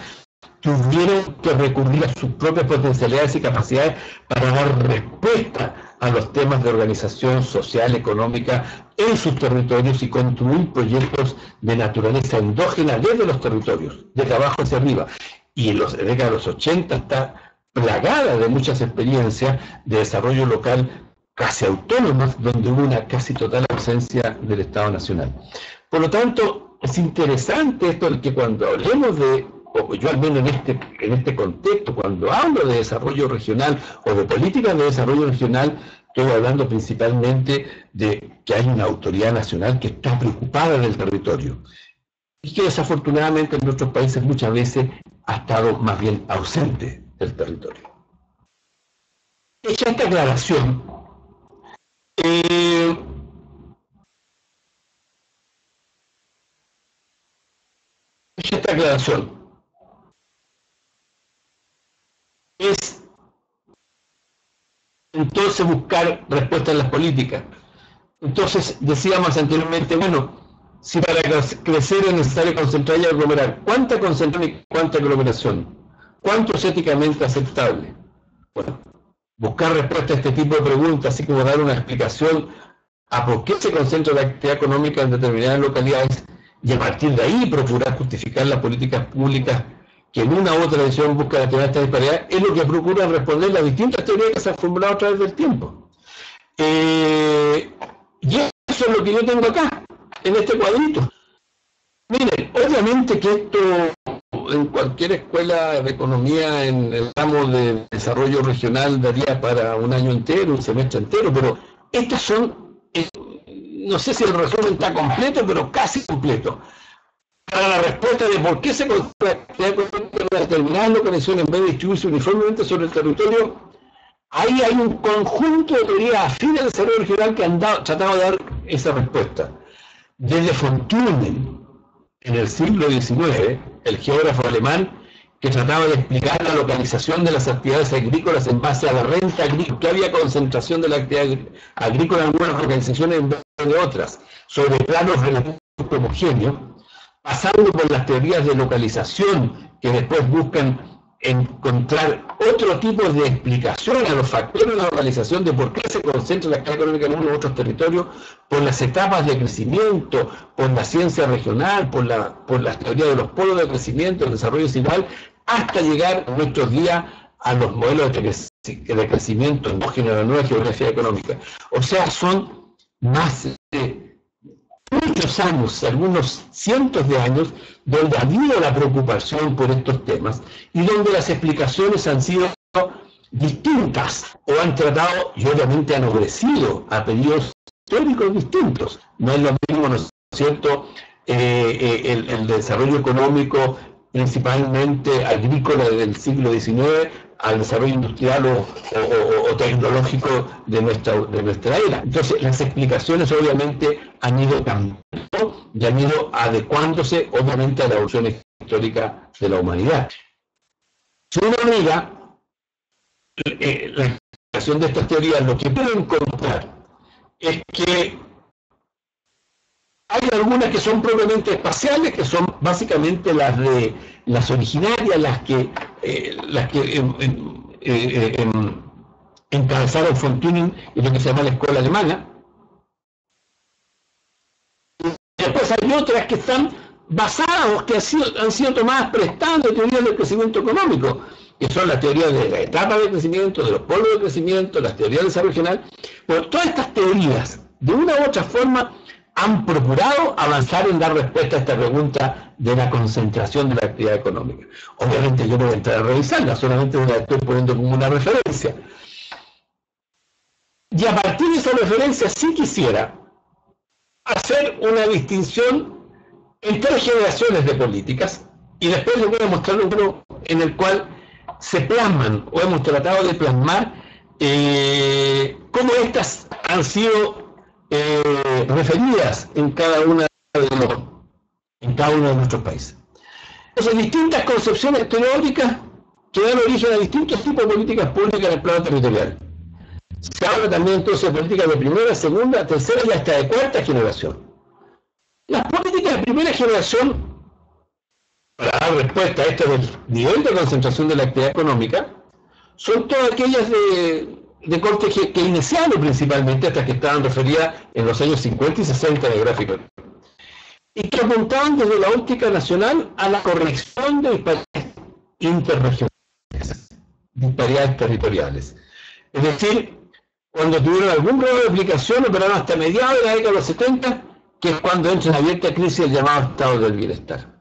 tuvieron que recurrir a sus propias potencialidades y capacidades para dar respuesta a los temas de organización social, económica en sus territorios y construir proyectos de naturaleza endógena desde los territorios, desde abajo hacia arriba. Y en la década de los 80 está plagada de muchas experiencias de desarrollo local casi autónomas, donde hubo una casi total ausencia del Estado Nacional. Por lo tanto, es interesante esto de que cuando hablemos de, o yo al menos en este contexto, cuando hablo de desarrollo regional o de políticas de desarrollo regional, estoy hablando principalmente de que hay una autoridad nacional que está preocupada del territorio y que desafortunadamente en nuestros países muchas veces ha estado más bien ausente del territorio. Hecha esta aclaración, es entonces buscar respuestas en las políticas. Entonces decíamos anteriormente, bueno, si para crecer es necesario concentrar y aglomerar, ¿cuánta concentración y cuánta aglomeración? ¿Cuánto es éticamente aceptable? Bueno, buscar respuesta a este tipo de preguntas, así como dar una explicación a por qué se concentra la actividad económica en determinadas localidades y a partir de ahí procurar justificar las políticas públicas que en una u otra dirección buscan atender esta disparidad, es lo que procura responder las distintas teorías que se han formulado a través del tiempo. Y eso es lo que yo tengo acá, en este cuadrito. Miren, obviamente que esto en cualquier escuela de economía en el ramo de desarrollo regional daría para un año entero, un semestre entero, pero estas son, no sé si el resumen está completo, pero casi completo. Para la respuesta de por qué se concentra en determinadas localizaciones en vez de distribuirse uniformemente sobre el territorio, ahí hay un conjunto de teorías afines al desarrollo regional que han tratado de dar esa respuesta. Desde von Thunen, en el siglo XIX, el geógrafo alemán que trataba de explicar la localización de las actividades agrícolas en base a la renta agrícola, que había concentración de la actividad agrícola en algunas organizaciones en vez de otras, sobre planos relativos homogéneos, pasando por las teorías de localización que después buscan encontrar otro tipo de explicación a los factores de la organización de por qué se concentra la actividad económica en unos u otros territorios, por las etapas de crecimiento, por la ciencia regional, por las teorías de los polos de crecimiento, el desarrollo desigual, hasta llegar en nuestros días a los modelos de crecimiento endógeno a la nueva geografía económica. O sea, son más de muchos años, algunos cientos de años, donde ha habido la preocupación por estos temas y donde las explicaciones han sido distintas o han tratado y obviamente han obedecido a periodos históricos distintos. No es lo mismo, ¿no es cierto?, el desarrollo económico principalmente agrícola del siglo XIX al desarrollo industrial o tecnológico de nuestra era. Entonces, las explicaciones obviamente han ido cambiando y han ido adecuándose obviamente a la evolución histórica de la humanidad. Si uno mira la explicación de estas teorías, lo que puede encontrar es que hay algunas que son propiamente espaciales, que son básicamente las originarias, las que encabezaron von Thunen y lo que se llama la escuela alemana. Después hay otras que están basadas, que han sido tomadas prestando teorías del crecimiento económico, que son las teorías de la etapa de crecimiento, de los polos de crecimiento, las teorías de desarrollo regional. Bueno, todas estas teorías, de una u otra forma, han procurado avanzar en dar respuesta a esta pregunta de la concentración de la actividad económica. Obviamente yo no voy a entrar a revisarla, solamente la estoy poniendo como una referencia. Y a partir de esa referencia sí quisiera hacer una distinción en 3 generaciones de políticas y después les voy a mostrar un libro en el cual se plasman, o hemos tratado de plasmar, cómo estas han sido referidas en cada uno de nuestros países. Entonces, distintas concepciones teóricas que dan origen a distintos tipos de políticas públicas en el plano territorial. Se habla también entonces de políticas de primera, segunda, tercera y hasta de cuarta generación. Las políticas de primera generación, para dar respuesta a esto del nivel de concentración de la actividad económica, son todas aquellas de corte keynesiano principalmente, hasta que estaban referidas en los años 50 y 60 de gráfico, y que apuntaban desde la óptica nacional a la corrección de disparidades interregionales, disparidades territoriales. Es decir, cuando tuvieron algún grado de aplicación, operaron hasta mediados de la década de los 70, que es cuando entra en abierta crisis el llamado estado del bienestar.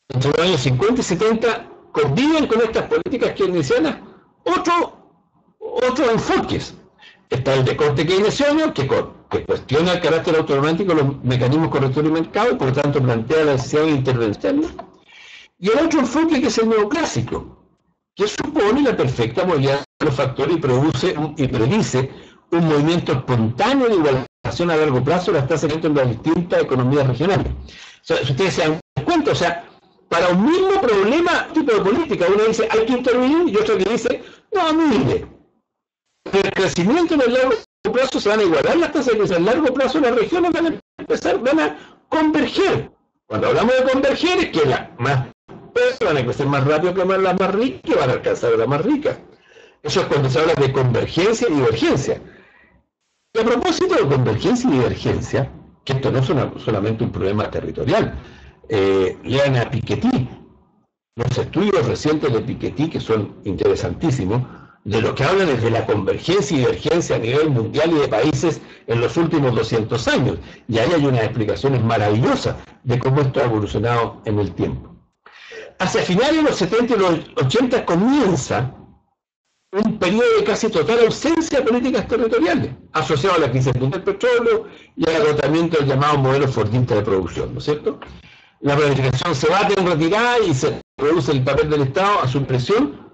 Entre los años 50 y 70 conviven con estas políticas keynesianas otros enfoques. Está el de corte keynesiano, que cuestiona el carácter automático de los mecanismos correctores del mercado y por lo tanto plantea la necesidad de intervención externa. Y el otro enfoque, que es el neoclásico, que supone la perfecta movilidad de los factores y predice un movimiento espontáneo de igualación a largo plazo de las tasas de crecimiento en las distintas economías regionales. O sea, si ustedes se dan cuenta, o sea, para un mismo problema, tipo de política, uno dice hay que intervenir y otro que dice, no, mire, el crecimiento en el largo plazo se van a igualar las tasas de crecimiento, a largo plazo las regiones van a converger. Cuando hablamos de converger es que las más van a crecer más rápido que las más ricas y van a alcanzar a las más ricas. Eso es cuando se habla de convergencia y divergencia. Y a propósito de convergencia y divergencia, que esto no es solamente un problema territorial, lean a Piketty, los estudios recientes de Piketty, que son interesantísimos, de lo que hablan es de la convergencia y divergencia a nivel mundial y de países en los últimos 200 años. Y ahí hay unas explicaciones maravillosas de cómo esto ha evolucionado en el tiempo. Hacia finales de los 70 y los 80 comienza un periodo de casi total ausencia de políticas territoriales, asociado a la crisis del petróleo y al agotamiento del llamado modelo fordista de producción, ¿no es cierto? La planificación se bate en retirada y se produce el papel del Estado a su impresión,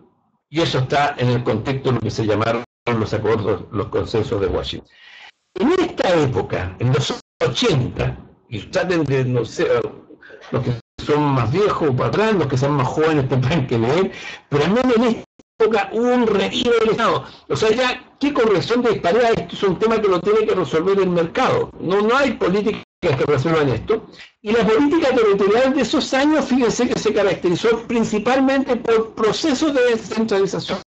y eso está en el contexto de lo que se llamaron los acuerdos, los consensos de Washington. En esta época, en los 80, y traten de, no sé, los que son más viejos o para atrás, los que son más jóvenes tendrán que leer, pero al menos en esta época hubo un retiro del Estado. O sea, ya, ¿qué corrección de disparidades? Esto es un tema que lo tiene que resolver el mercado. No hay políticas que resuelvan esto. Y la política territorial de esos años, fíjense que se caracterizó principalmente por procesos de descentralización,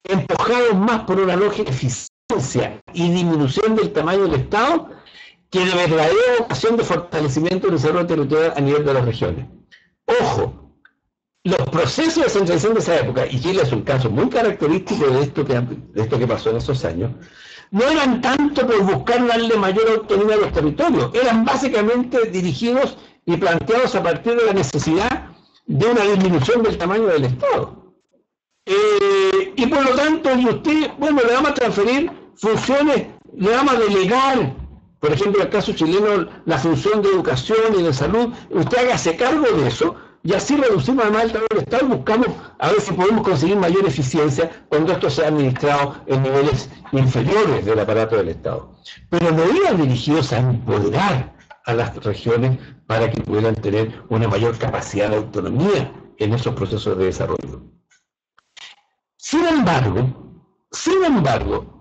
empujados más por una lógica de eficiencia y disminución del tamaño del Estado, que de verdadera vocación de fortalecimiento del desarrollo territorial a nivel de las regiones. Ojo, los procesos de descentralización de esa época, y Chile es un caso muy característico de esto que pasó en esos años, no eran tanto por buscar darle mayor autonomía a los territorios, eran básicamente dirigidos y planteados a partir de la necesidad de una disminución del tamaño del Estado. Y por lo tanto, y usted, bueno, le vamos a transferir funciones, le vamos a delegar, por ejemplo, en el caso chileno, la función de educación y de salud, usted hágase cargo de eso, y así reducimos además el tamaño del Estado y buscamos a ver si podemos conseguir mayor eficiencia cuando esto sea administrado en niveles inferiores del aparato del Estado. Pero no iban dirigidos a empoderar a las regiones para que pudieran tener una mayor capacidad de autonomía en esos procesos de desarrollo. Sin embargo,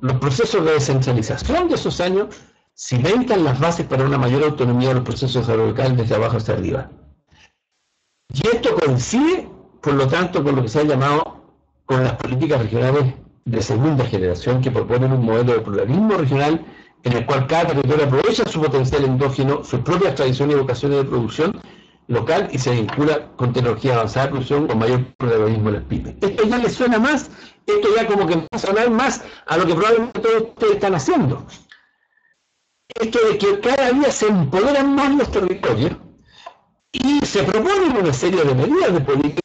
los procesos de descentralización de esos años cimentan las bases para una mayor autonomía de los procesos de desarrollo local desde abajo hacia arriba. Y esto coincide, por lo tanto, con lo que se ha llamado con las políticas regionales de segunda generación, que proponen un modelo de pluralismo regional en el cual cada territorio aprovecha su potencial endógeno, sus propias tradiciones y vocaciones de producción local y se vincula con tecnología avanzada de producción con mayor protagonismo en las pymes. Esto ya les suena más, esto ya como que empieza a sonar más a lo que probablemente todos ustedes están haciendo. Esto de que cada día se empoderan más los territorios y se proponen una serie de medidas de política,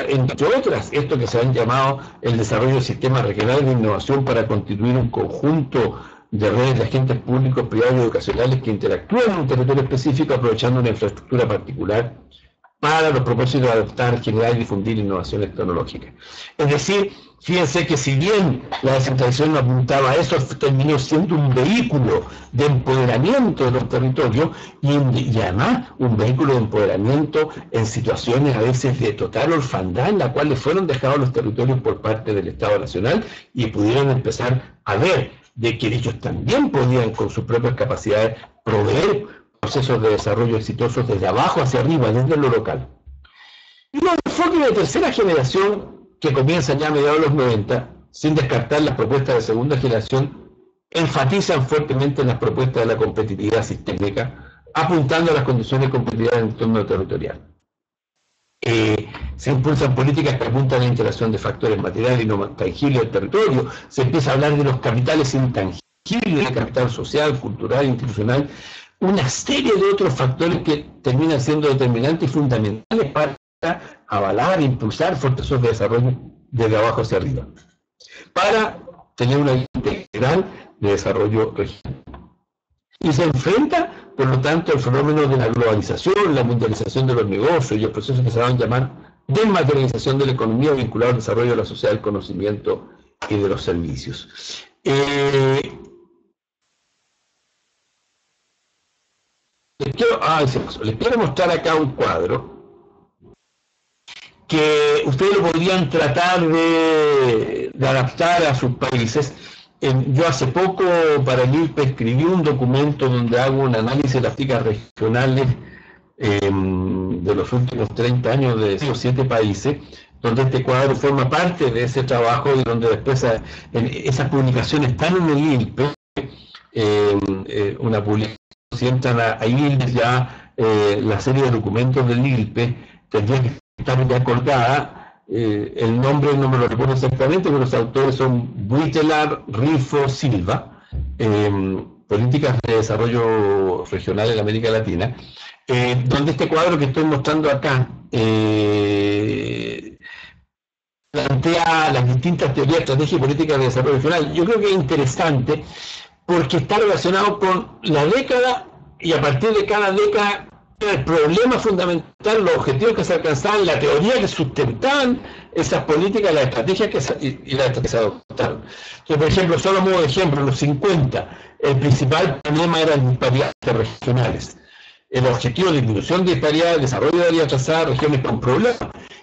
entre otras, esto que se han llamado el desarrollo de sistemas regionales de innovación para constituir un conjunto de redes de agentes públicos, privados y educacionales que interactúan en un territorio específico aprovechando una infraestructura particular para los propósitos de adoptar, generar y difundir innovaciones tecnológicas. Es decir, fíjense que si bien la descentralización no apuntaba a eso, terminó siendo un vehículo de empoderamiento de los territorios y además un vehículo de empoderamiento en situaciones a veces de total orfandad en la cual le fueron dejados los territorios por parte del Estado Nacional y pudieron empezar a ver de que ellos también podían con sus propias capacidades proveer procesos de desarrollo exitosos desde abajo hacia arriba, desde lo local. Y los enfoques de tercera generación, que comienzan ya a mediados de los 90, sin descartar las propuestas de segunda generación, enfatizan fuertemente las propuestas de la competitividad sistémica, apuntando a las condiciones de competitividad en el entorno territorial. Se impulsan políticas que apuntan a la integración de factores materiales y no tangibles del territorio, se empieza a hablar de los capitales intangibles, de capital social, cultural, institucional, una serie de otros factores que terminan siendo determinantes y fundamentales para avalar, impulsar procesos de desarrollo desde abajo hacia arriba, para tener una vida integral de desarrollo regional. Y se enfrenta, por lo tanto, al fenómeno de la globalización, la mundialización de los negocios y el proceso que se van a llamar desmaterialización de la economía vinculado al desarrollo de la sociedad del conocimiento y de los servicios. Les quiero mostrar acá un cuadro que ustedes lo podrían tratar de adaptar a sus países. Yo hace poco para el IRPE escribí un documento donde hago un análisis de las políticas regionales de los últimos 30 años de esos 7 países, donde este cuadro forma parte de ese trabajo y donde después esas publicaciones están en el IRPE, una publicación, si entran ahí ya la serie de documentos del IRPE, tendría que estar ya colgada. El nombre no me lo recuerdo exactamente, pero los autores son Buitelar, Rifo, Silva, Políticas de Desarrollo Regional en América Latina, donde este cuadro que estoy mostrando acá plantea las distintas teorías, estrategias y políticas de desarrollo regional. Yo creo que es interesante porque está relacionado con la década y a partir de cada década el problema fundamental, los objetivos que se alcanzaban, la teoría que sustentaban esas políticas, las estrategias que se adoptaron. Entonces, por ejemplo, solo como ejemplo, en los 50, el principal problema eran las disparidades regionales. El objetivo de disminución de disparidades, desarrollo de áreas trazadas, regiones con problemas.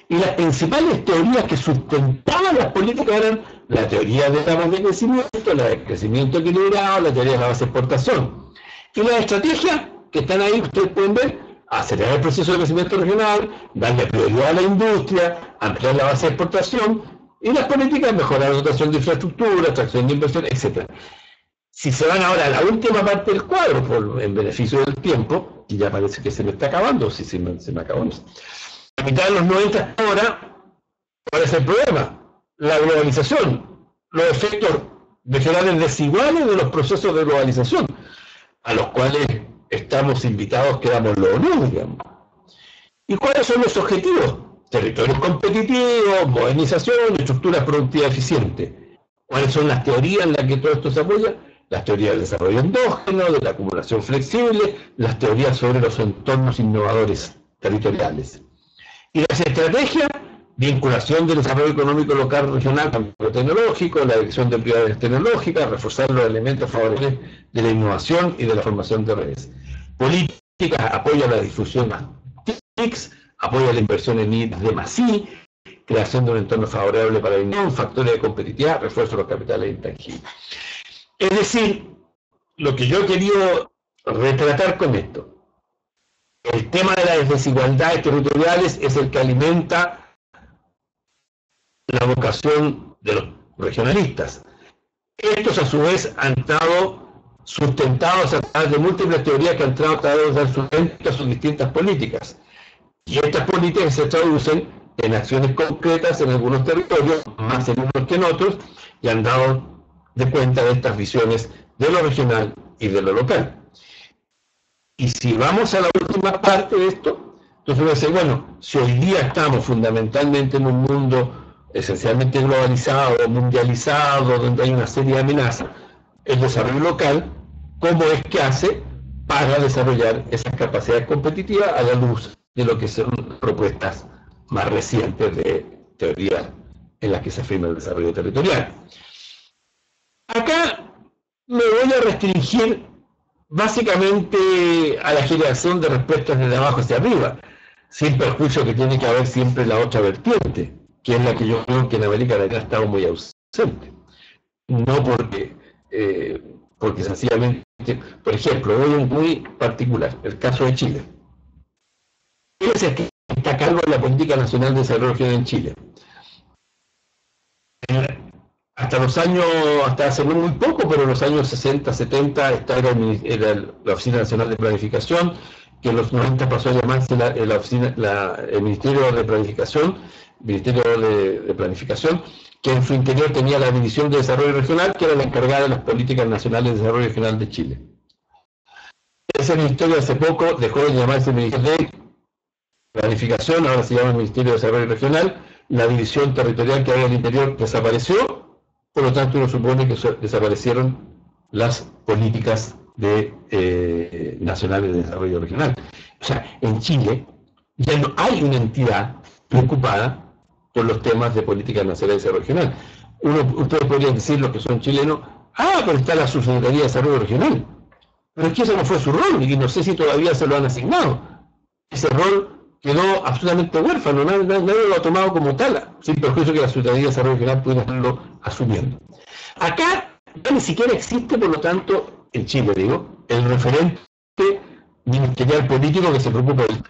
Y las principales teorías que sustentaban las políticas eran la teoría de etapas de crecimiento, la de crecimiento equilibrado, la teoría de la base de exportación. Y las estrategias que están ahí, ustedes pueden ver, acelerar el proceso de crecimiento regional, darle prioridad a la industria, ampliar la base de exportación, y las políticas, mejorar la dotación de infraestructura, atracción de inversión, etc. Si se van ahora a la última parte del cuadro, en beneficio del tiempo, y ya parece que se me está acabando, si se me acabó. A mitad de los 90 ahora, ¿cuál es el problema? La globalización, los efectos regionales desiguales de los procesos de globalización, a los cuales estamos invitados, quedámoslo o no, digamos. ¿Y cuáles son los objetivos? Territorios competitivos, modernización, estructuras productivas eficientes. ¿Cuáles son las teorías en las que todo esto se apoya? Las teorías del desarrollo endógeno, de la acumulación flexible, las teorías sobre los entornos innovadores territoriales. Y las estrategias, vinculación del desarrollo económico local, regional, cambio tecnológico, la dirección de prioridades tecnológicas, reforzar los elementos favorables de la innovación y de la formación de redes. Políticas, apoyo a la difusión TICs, apoyo a la inversión en I+D+I, creación de un entorno favorable para la innovación, factores de competitividad, refuerzo de los capitales intangibles. Es decir, lo que yo he querido retratar con esto, el tema de las desigualdades territoriales es el que alimenta la vocación de los regionalistas. Estos a su vez han estado sustentados a través de múltiples teorías que han tratado de dar sustento a sus distintas políticas. Y estas políticas se traducen en acciones concretas en algunos territorios, más en unos que en otros, y han dado de cuenta de estas visiones de lo regional y de lo local. Y si vamos a la última parte de esto, entonces uno dice, bueno, si hoy día estamos fundamentalmente en un mundo esencialmente globalizado, mundializado, donde hay una serie de amenazas, el desarrollo local, ¿cómo es que hace para desarrollar esas capacidades competitivas a la luz de lo que son propuestas más recientes de teoría en las que se afirma el desarrollo territorial? Acá me voy a restringir básicamente a la generación de respuestas desde abajo hacia arriba, sin perjuicio que tiene que haber siempre la otra vertiente, que es la que yo creo que en América Latina ha estado muy ausente. No porque sencillamente Por ejemplo, hoy es muy particular, el caso de Chile. ¿Quién es el que está a cargo de la Política Nacional de Desarrollo Regional en Chile? Hasta hace muy poco, pero en los años 60, 70, esta era la Oficina Nacional de Planificación, que en los 90 pasó a llamarse el Ministerio de Planificación, que en su interior tenía la División de Desarrollo Regional, que era la encargada de las políticas nacionales de desarrollo regional de Chile. Ese ministerio hace poco dejó de llamarse Ministerio de Planificación, ahora se llama Ministerio de Desarrollo Regional. La división territorial que había al interior desapareció, por lo tanto uno supone que desaparecieron las políticas nacionales de desarrollo regional. O sea, en Chile ya no hay una entidad preocupada por los temas de política nacional de desarrollo regional. Ustedes podrían decir, los que son chilenos, pero está la Subsecretaría de Desarrollo Regional. Pero es que ese no fue su rol, y no sé si todavía se lo han asignado. Ese rol quedó absolutamente huérfano, nadie lo ha tomado como tal, sin perjuicio que la Secretaría de Desarrollo Regional pudiera estarlo asumiendo. Acá ni siquiera existe, por lo tanto, en Chile, el referente ministerial político que se preocupa de él.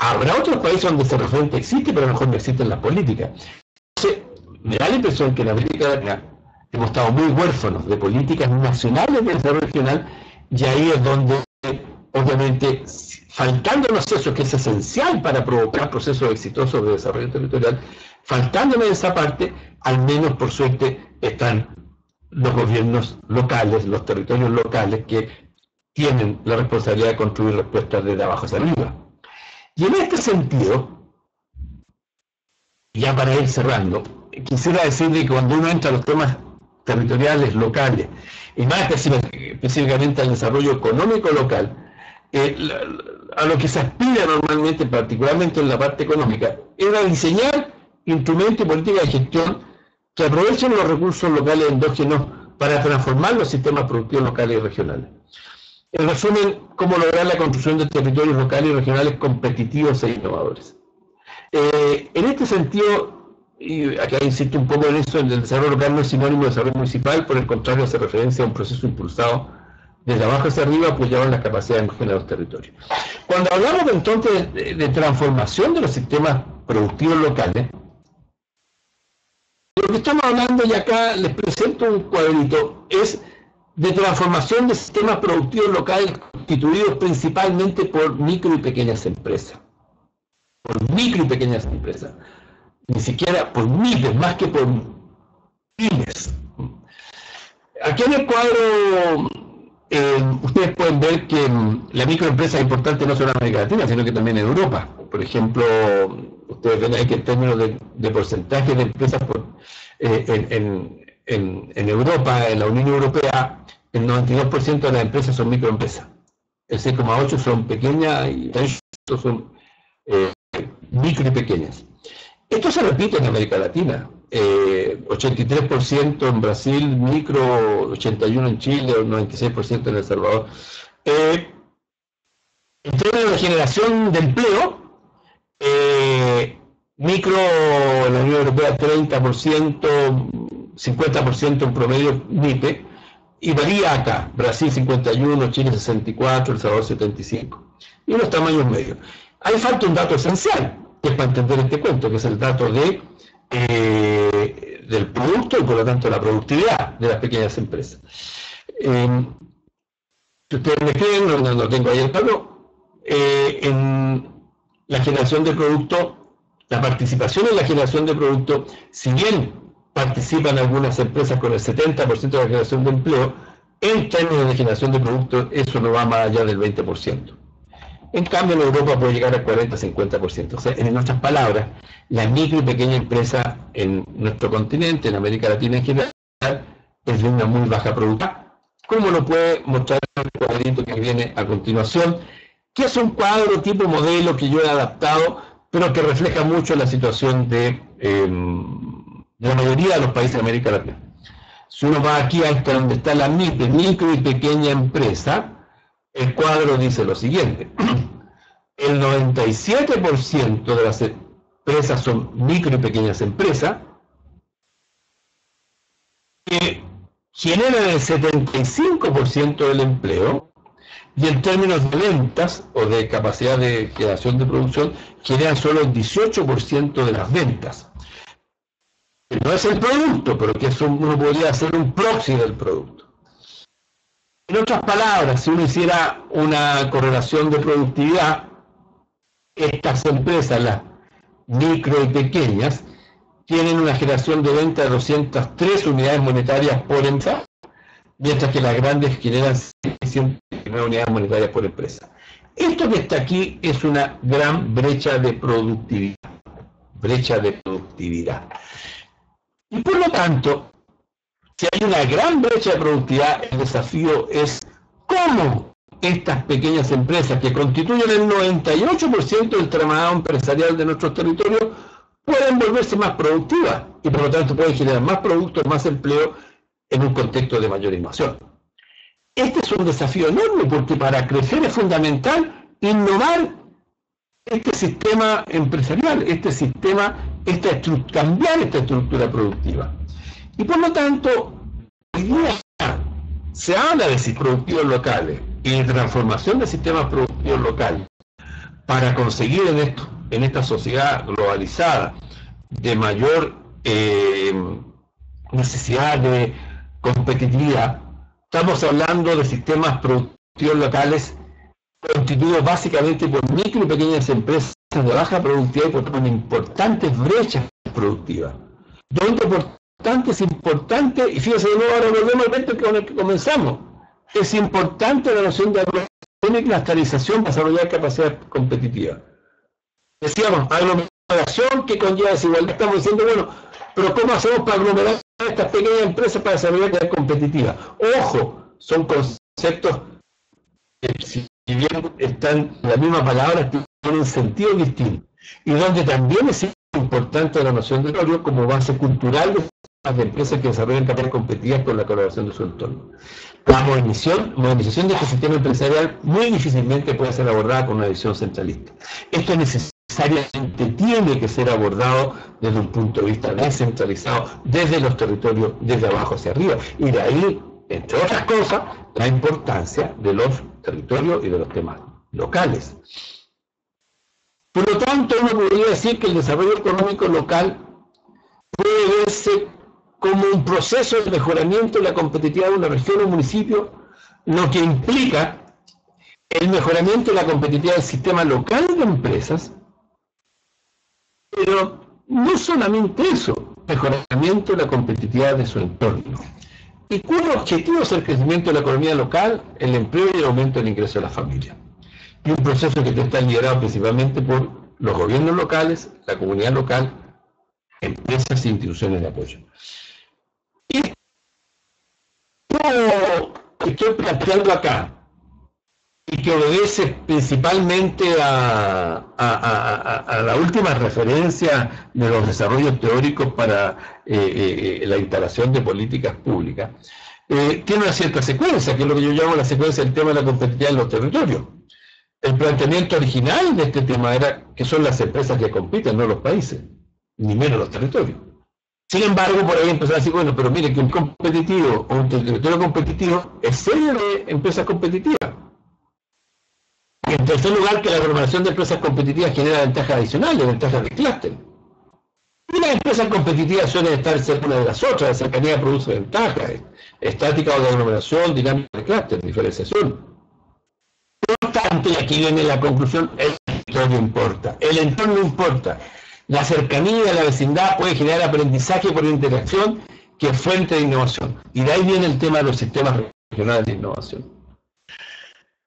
Habrá otros países donde ese referente existe, pero a lo mejor no existen las políticas. Entonces, me da la impresión que en América Latina hemos estado muy huérfanos de políticas nacionales de desarrollo regional, y ahí es donde, obviamente, faltándonos eso que es esencial para provocar procesos exitosos de desarrollo territorial, faltándonos esa parte, al menos por suerte están los gobiernos locales, los territorios locales que tienen la responsabilidad de construir respuestas desde abajo hacia arriba. Y en este sentido, ya para ir cerrando, quisiera decir que cuando uno entra a los temas territoriales locales, y más específicamente al desarrollo económico local, a lo que se aspira normalmente, particularmente en la parte económica, era diseñar instrumentos y políticas de gestión que aprovechen los recursos locales endógenos para transformar los sistemas productivos locales y regionales. En resumen, cómo lograr la construcción de territorios locales y regionales competitivos e innovadores. En este sentido, y acá insisto un poco en eso, el desarrollo local no es sinónimo de desarrollo municipal, por el contrario hace referencia a un proceso impulsado desde abajo hacia arriba, apoyado en las capacidades endógenas de los territorios. Cuando hablamos entonces de transformación de los sistemas productivos locales, lo que estamos hablando, y acá les presento un cuadrito, es de transformación de sistemas productivos locales constituidos principalmente por micro y pequeñas empresas. Por micro y pequeñas empresas. Ni siquiera por miles, más que por pymes. Aquí en el cuadro ustedes pueden ver que la microempresa es importante no solo en América Latina, sino que también en Europa. Por ejemplo, ustedes ven ahí que en términos de porcentaje de empresas en Europa, en la Unión Europea, el 92% de las empresas son microempresas. El 6,8% son pequeñas y el resto son micro y pequeñas. Esto se repite en América Latina. 83% en Brasil, micro, 81% en Chile, 96% en El Salvador. En términos de generación de empleo, micro en la Unión Europea 30%, 50% en promedio MIPE, y varía acá, Brasil 51%, Chile 64%, El Salvador 75%, y los tamaños medios. Ahí falta un dato esencial, que es para entender este cuento, que es el dato del producto y por lo tanto la productividad de las pequeñas empresas. Si ustedes me creen, no tengo ahí el tablo, en la generación de producto, la participación en la generación de producto, si bien participan algunas empresas con el 70% de la generación de empleo, en términos de generación de producto eso no va más allá del 20%. En cambio, en Europa puede llegar al 40-50%. O sea, en otras palabras, la micro y pequeña empresa en nuestro continente, en América Latina en general, es de una muy baja productividad, como lo puede mostrar el cuadrito que viene a continuación, que es un cuadro tipo modelo que yo he adaptado, pero que refleja mucho la situación de la mayoría de los países de América Latina. Si uno va aquí hasta donde está la micro y pequeña empresa, el cuadro dice lo siguiente: el 97% de las empresas son micro y pequeñas empresas, que generan el 75% del empleo, y en términos de ventas o de capacidad de creación de producción, generan solo el 18% de las ventas. No es el producto, pero que eso uno podría hacer un proxy del producto. En otras palabras, si uno hiciera una correlación de productividad, estas empresas, las micro y pequeñas, tienen una generación de venta de 203 unidades monetarias por empresa, mientras que las grandes generan 109 unidades monetarias por empresa. Esto que está aquí es una gran brecha de productividad. Y por lo tanto, si hay una gran brecha de productividad, el desafío es cómo estas pequeñas empresas, que constituyen el 98% del tramado empresarial de nuestros territorios, pueden volverse más productivas y por lo tanto pueden generar más productos, más empleo en un contexto de mayor innovación. Este es un desafío enorme porque para crecer es fundamental innovar este sistema empresarial, cambiar esta estructura productiva. Y por lo tanto, hoy día se habla de productivos locales y de transformación de sistemas productivos locales para conseguir en esta sociedad globalizada de mayor necesidad de competitividad. Estamos hablando de sistemas productivos locales constituidos básicamente por micro y pequeñas empresas de baja productividad y por importantes brechas productivas. Donde es importante, y fíjense de nuevo, ahora volvemos al evento con el que comenzamos, es importante la noción de aglomeración y clustarización para desarrollar capacidad competitiva. Decíamos, aglomeración que conlleva desigualdad, estamos diciendo, bueno, pero ¿cómo hacemos para aglomerar a estas pequeñas empresas para desarrollar capacidad competitiva? Ojo, son conceptos que si bien están en la misma palabra, tienen sentido distinto, y donde también es importante la noción de territorio como base cultural de las empresas que desarrollan capacidades competitivas con la colaboración de su entorno. La modernización de este sistema empresarial muy difícilmente puede ser abordada con una visión centralista. Esto necesariamente tiene que ser abordado desde un punto de vista descentralizado, desde los territorios, desde abajo hacia arriba, y de ahí, entre otras cosas, la importancia de los territorios y de los temas locales. Por lo tanto, uno podría decir que el desarrollo económico local puede verse como un proceso de mejoramiento de la competitividad de una región o municipio, lo que implica el mejoramiento de la competitividad del sistema local de empresas, pero no solamente eso, mejoramiento de la competitividad de su entorno, y cuyo objetivo es el crecimiento de la economía local, el empleo y el aumento del ingreso de las familias. Y un proceso que está liderado principalmente por los gobiernos locales, la comunidad local, empresas e instituciones de apoyo. Y lo que estoy planteando acá, y que obedece principalmente a la última referencia de los desarrollos teóricos para la instalación de políticas públicas, tiene una cierta secuencia, que es lo que yo llamo la secuencia del tema de la competitividad en los territorios. El planteamiento original de este tema era que son las empresas que compiten, no los países, ni menos los territorios. Sin embargo, por ahí empezó a decir, bueno, pero mire que un competitivo o un territorio competitivo es serie de empresas competitivas. Y en tercer lugar, que la aglomeración de empresas competitivas genera ventajas adicionales, ventajas de clúster. Y las empresas competitivas suelen estar cerca una de las otras, la cercanía produce ventajas, estática o de aglomeración, dinámica de clúster, diferenciación. Por tanto, y aquí viene la conclusión, el territorio importa, el entorno importa. La cercanía de la vecindad puede generar aprendizaje por interacción que es fuente de innovación. Y de ahí viene el tema de los sistemas regionales de innovación.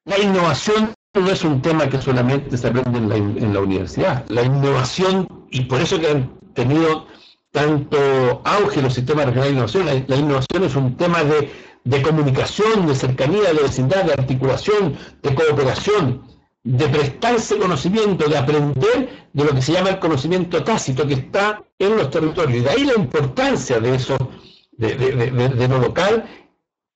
La innovación no es un tema que solamente se aprende en la universidad. La innovación, y por eso que han tenido tanto auge los sistemas regionales de innovación, la innovación es un tema de comunicación, de cercanía, de vecindad, de articulación, de cooperación, de prestarse conocimiento, de aprender de lo que se llama el conocimiento tácito que está en los territorios. Y de ahí la importancia de eso, de lo local,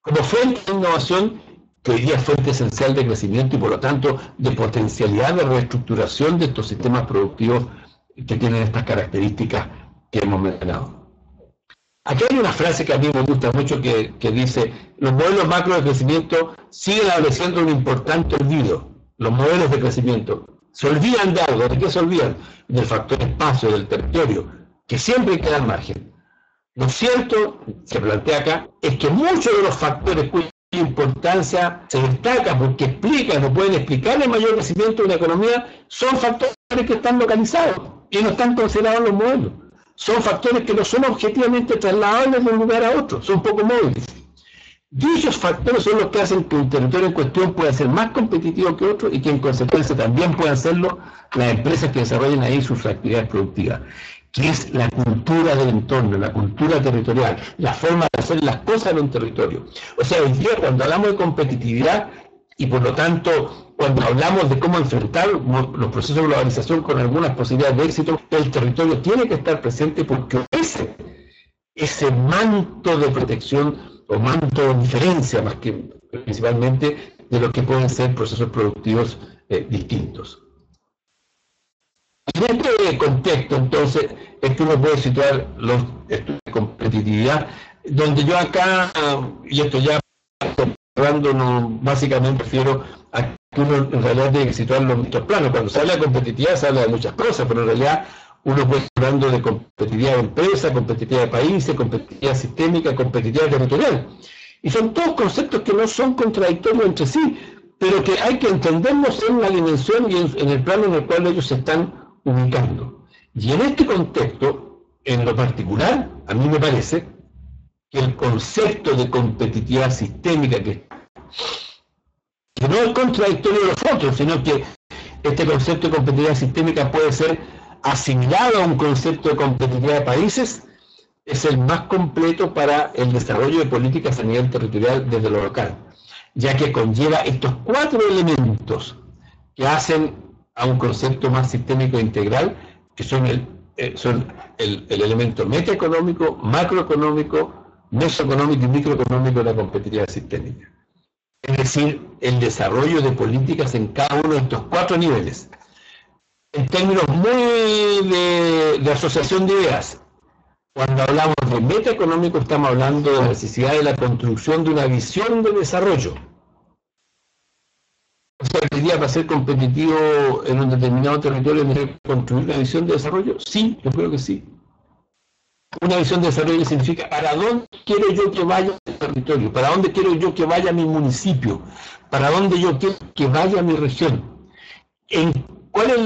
como fuente de innovación, que hoy día es fuente esencial de crecimiento y por lo tanto de potencialidad de reestructuración de estos sistemas productivos que tienen estas características que hemos mencionado. Aquí hay una frase que a mí me gusta mucho que dice, los modelos macro de crecimiento siguen adoleciendo un importante olvido. Los modelos de crecimiento se olvidan de algo. ¿De qué se olvidan? Del factor espacio, del territorio, que siempre queda al margen. Lo cierto, se plantea acá, es que muchos de los factores cuya importancia se destaca porque explican o pueden explicar el mayor crecimiento de una economía son factores que están localizados y no están considerados en los modelos. Son factores que no son objetivamente trasladables de un lugar a otro, son poco móviles. Dichos factores son los que hacen que un territorio en cuestión pueda ser más competitivo que otro y que en consecuencia también puedan serlo las empresas que desarrollen ahí sus actividades productivas, que es la cultura del entorno, la cultura territorial, la forma de hacer las cosas en un territorio. O sea, hoy día cuando hablamos de competitividad y por lo tanto cuando hablamos de cómo enfrentar los procesos de globalización con algunas posibilidades de éxito, el territorio tiene que estar presente porque ese manto de protección o manto de diferencia, más que principalmente de lo que pueden ser procesos productivos distintos. En este contexto, entonces, es que uno puede situar los estudios de competitividad, donde yo acá, y esto ya cerrando, básicamente refiero a que uno en realidad tiene que situarlo en estos planos. Cuando se habla de competitividad se habla de muchas cosas, pero en realidad uno puede estar hablando de competitividad de empresa, competitividad de países, competitividad sistémica, competitividad territorial. Y son todos conceptos que no son contradictorios entre sí, pero que hay que entenderlos en la dimensión y en el plano en el cual ellos se están ubicando. Y en este contexto, en lo particular, a mí me parece que el concepto de competitividad sistémica, que no es contradictorio de los otros, sino que este concepto de competitividad sistémica puede ser asimilado a un concepto de competitividad de países, es el más completo para el desarrollo de políticas a nivel territorial desde lo local, ya que conlleva estos 4 elementos que hacen a un concepto más sistémico e integral, que son el elemento metaeconómico, macroeconómico, mesoeconómico y microeconómico de la competitividad sistémica. Es decir, el desarrollo de políticas en cada uno de estos 4 niveles. En términos muy de asociación de ideas, cuando hablamos de metaeconómico estamos hablando de la necesidad de la construcción de una visión de desarrollo. O sea, que día para ser competitivo en un determinado territorio ¿debe construir una visión de desarrollo? Sí, yo creo que sí. Una visión de desarrollo significa ¿para dónde quiero yo que vaya el territorio? ¿Para dónde quiero yo que vaya mi municipio? ¿Para dónde yo quiero que vaya mi región? ¿Cuál es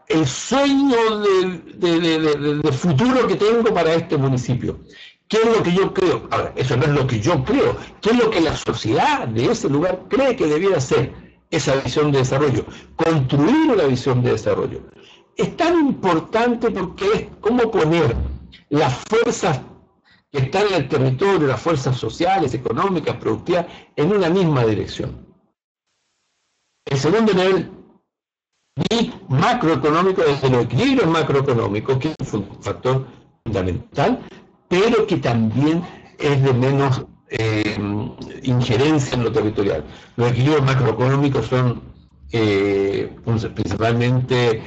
el sueño de futuro que tengo para este municipio? ¿Qué es lo que yo creo? Ahora, eso no es lo que yo creo. ¿Qué es lo que la sociedad de ese lugar cree que debiera ser esa visión de desarrollo? Construir una visión de desarrollo. Es tan importante porque es cómo poner las fuerzas que están en el territorio, las fuerzas sociales, económicas, productivas, en una misma dirección. El segundo nivel macroeconómico, desde los equilibrios macroeconómicos, que es un factor fundamental, pero que también es de menos injerencia en lo territorial. Los equilibrios macroeconómicos son principalmente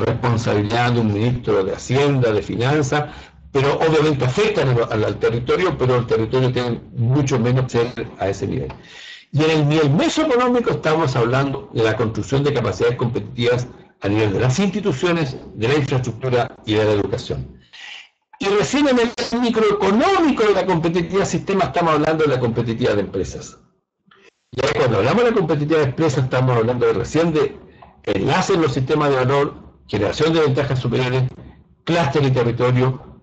responsabilidad de un ministro de Hacienda, de Finanzas, pero obviamente afectan al territorio, pero el territorio tiene mucho menos que ser a ese nivel. Y en el nivel mesoeconómico estamos hablando de la construcción de capacidades competitivas a nivel de las instituciones, de la infraestructura y de la educación. Y recién en el microeconómico de la competitividad sistema estamos hablando de la competitividad de empresas. Y ahí cuando hablamos de la competitividad de empresas estamos hablando recién de enlace en los sistemas de valor, generación de ventajas superiores, clúster y territorio,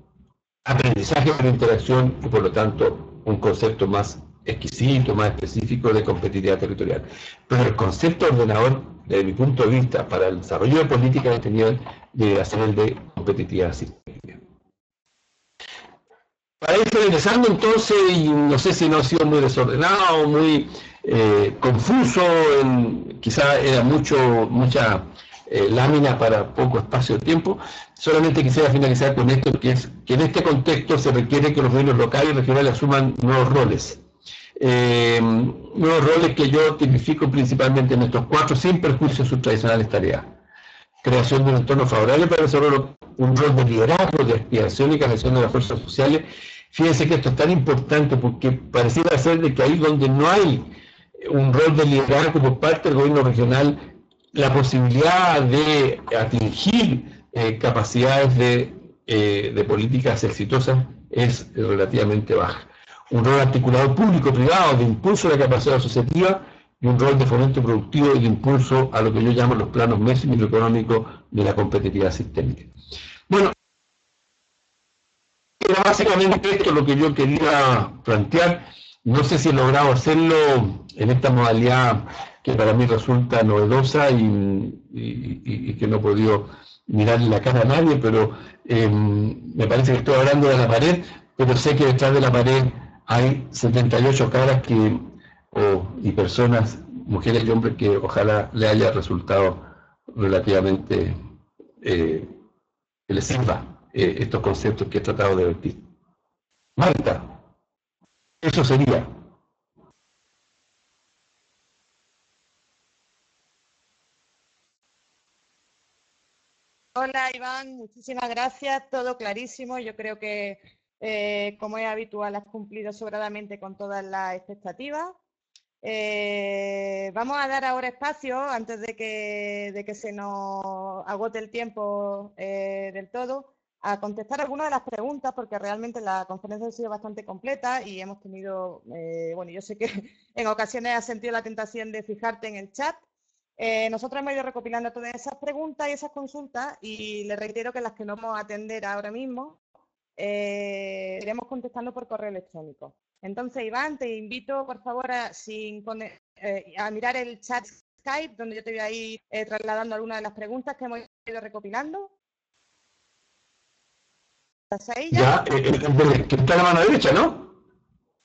aprendizaje por interacción y por lo tanto un concepto más exquisito, más específico de competitividad territorial. Pero el concepto ordenador, desde mi punto de vista, para el desarrollo de políticas de este nivel, debe ser el de competitividad sistémica. Para ir finalizando entonces, y no sé si no ha sido muy desordenado, muy confuso, quizá era mucha lámina para poco espacio de tiempo, solamente quisiera finalizar con esto, que es que en este contexto se requiere que los gobiernos locales y regionales asuman nuevos roles. Nuevos roles que yo tipifico principalmente en estos 4, sin perjuicio de sus tradicionales tareas. Creación de un entorno favorable para desarrollar un rol de liderazgo, de aspiración y canalización de las fuerzas sociales Fíjense que esto es tan importante porque pareciera ser de que ahí donde no hay un rol de liderazgo por parte del gobierno regional, la posibilidad de atingir capacidades de políticas exitosas es relativamente baja. Un rol articulador público-privado de impulso a la capacidad asociativa y un rol de fomento productivo y de impulso a lo que yo llamo los planos microeconómicos de la competitividad sistémica. Bueno, era básicamente esto lo que yo quería plantear. No sé si he logrado hacerlo en esta modalidad que para mí resulta novedosa y que no he podido mirarle la cara a nadie, pero me parece que estoy hablando de la pared, pero sé que detrás de la pared hay 78 caras y personas, mujeres y hombres, que ojalá le haya resultado relativamente que les sirva estos conceptos que he tratado de vertir. Marta, eso sería. Hola Iván, muchísimas gracias, todo clarísimo. Yo creo que, como es habitual, has cumplido sobradamente con todas las expectativas. Vamos a dar ahora espacio, antes de que se nos agote el tiempo del todo, a contestar algunas de las preguntas, porque realmente la conferencia ha sido bastante completa y hemos tenido, bueno, yo sé que en ocasiones has sentido la tentación de fijarte en el chat. Nosotros hemos ido recopilando todas esas preguntas y esas consultas y les reitero que las que no vamos a atender ahora mismo iremos contestando por correo electrónico. Entonces, Iván, te invito, por favor, a mirar el chat Skype, donde yo te voy a ir trasladando algunas de las preguntas que hemos ido recopilando. ¿Estás ahí ya? Ya, el que está a la mano derecha, ¿no?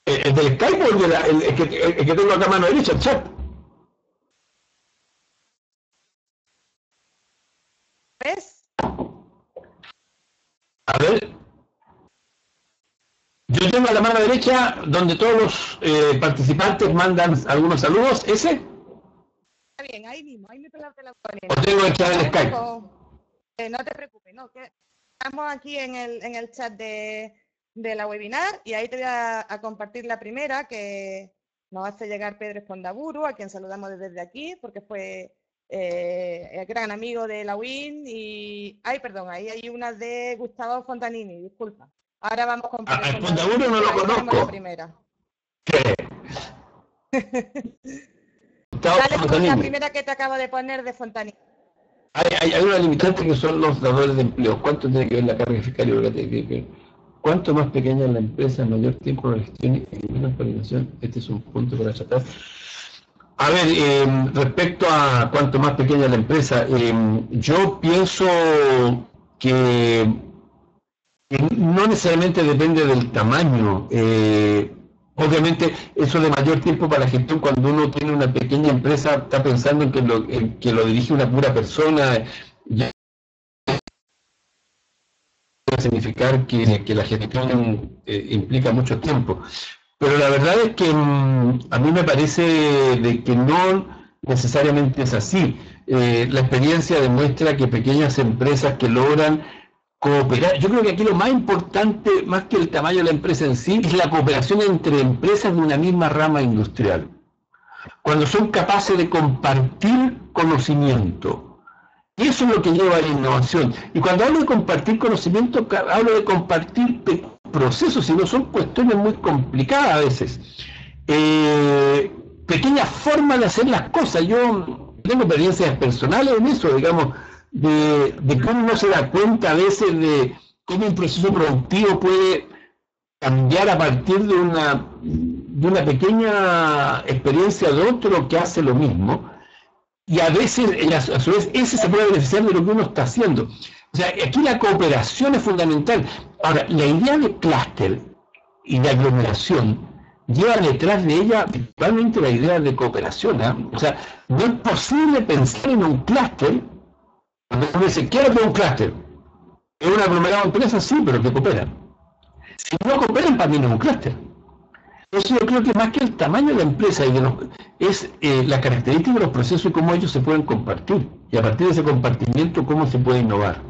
¿El del Skype o el que tengo acá a mano derecha, el chat? ¿Ves? A ver. Yo tengo a la mano derecha donde todos los participantes mandan algunos saludos. ¿Ese? Está bien, ahí mismo, ahí me te la ¿O tengo el chat del Skype? No te preocupes, no, que estamos aquí en el chat de la webinar y ahí te voy a compartir la primera que nos hace llegar Pedro Espondaburu, a quien saludamos desde aquí, porque fue el gran amigo de la WIN y... Ay, perdón, ahí hay una de Gustavo Fontanini, disculpa. Ahora vamos con Pedro Espondaburu no lo conozco. la primera. ¿Qué? Dale con la primera que te acabo de poner de Fontanini. Hay una limitante que son los dadores de empleo. ¿Cuánto tiene que ver la carga fiscal? Cuanto más pequeña es la empresa, mayor tiempo de gestión y menos coordinación. Este es un punto para tratar. A ver, respecto a cuanto más pequeña es la empresa, yo pienso que no necesariamente depende del tamaño. Obviamente, eso de mayor tiempo para la gestión, cuando uno tiene una pequeña empresa, está pensando en que lo dirige una pura persona, ya puede significar que la gestión implica mucho tiempo. Pero la verdad es que a mí me parece de que no necesariamente es así. La experiencia demuestra que pequeñas empresas que logran cooperar, yo creo que aquí lo más importante, más que el tamaño de la empresa en sí, es la cooperación entre empresas de una misma rama industrial. Cuando son capaces de compartir conocimiento. Y eso es lo que lleva a la innovación. Y cuando hablo de compartir conocimiento, hablo de compartir procesos, y no son cuestiones muy complicadas a veces. Pequeñas formas de hacer las cosas. Yo tengo experiencias personales en eso, digamos, de cómo uno se da cuenta a veces de cómo un proceso productivo puede cambiar a partir de una pequeña experiencia de otro que hace lo mismo, y a veces, a su vez, ese se puede beneficiar de lo que uno está haciendo. O sea, aquí la cooperación es fundamental. Ahora, la idea de clúster y de aglomeración lleva detrás de ella principalmente la idea de cooperación, ¿eh? O sea, no es posible pensar en un clúster cuando uno dice, ¿qué es un clúster? Es un aglomerado de empresas, sí, pero que cooperan. Si no cooperan, también es un clúster. Eso yo creo que más que el tamaño de la empresa es la característica de los procesos y cómo ellos se pueden compartir. Y a partir de ese compartimiento, cómo se puede innovar.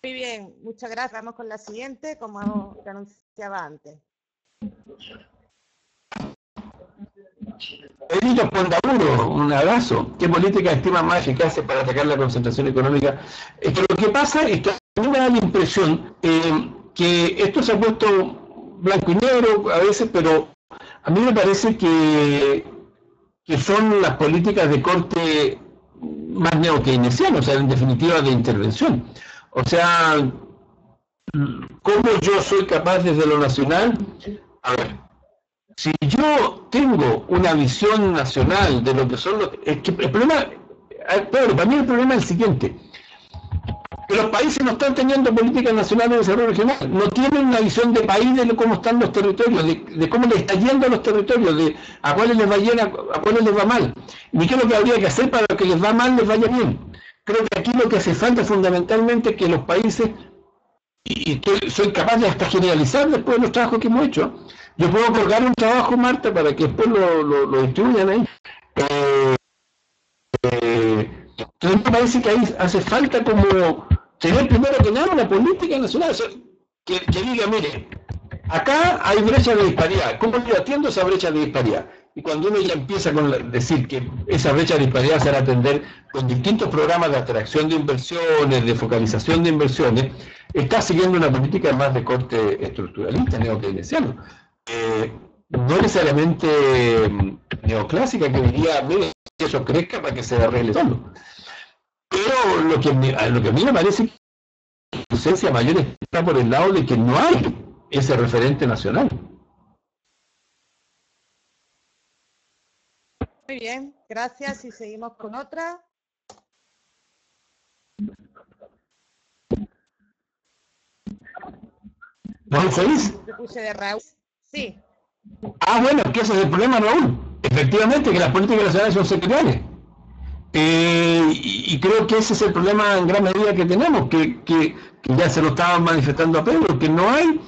Muy bien, muchas gracias. Vamos con la siguiente, como te anunciaba antes. Pedrito Pondaburo, un abrazo. ¿Qué política estima más eficaces para atacar la concentración económica? Es que lo que pasa es que a mí me da la impresión que esto se ha puesto blanco y negro a veces, pero a mí me parece que son las políticas de corte más neo-keynesiano, o sea, en definitiva de intervención. O sea, ¿cómo yo soy capaz desde lo nacional? A ver, si yo tengo una visión nacional de lo que son los... Es que el problema, pero para mí el problema es el siguiente, que los países no están teniendo políticas nacionales de desarrollo regional, no tienen una visión de país de cómo están los territorios, de cómo les está yendo a los territorios, de a cuáles les va bien, a cuáles les va mal, ni qué es lo que habría que hacer para que les va mal, les vaya bien. Creo que aquí lo que hace falta fundamentalmente es que los países, y soy capaz de hasta generalizar después de los trabajos que hemos hecho, yo puedo colgar un trabajo, Marta, para que después lo distribuyan ahí. Entonces me parece que ahí hace falta como tener primero que nada una política nacional, o sea, que diga, mire, acá hay brecha de disparidad, ¿cómo yo atiendo esa brecha de disparidad? Y cuando uno ya empieza con decir que esa brecha de disparidad se va a atender con distintos programas de atracción de inversiones, de focalización de inversiones, está siguiendo una política más de corte estructuralista, neo-keynesiano. No necesariamente neoclásica, que diría, mire, que eso crezca para que se arregle solo. Pero lo que a mí me parece que la ausencia mayor está por el lado de que no hay ese referente nacional. Muy bien, gracias. Y seguimos con otra. ¿Raúl Feliz? Yo puse de Raúl. Sí. Ah, bueno, que ese es el problema, Raúl. Efectivamente, que las políticas nacionales son sectoriales. Y creo que ese es el problema en gran medida que tenemos, que ya se lo estaban manifestando a Pedro, que no hay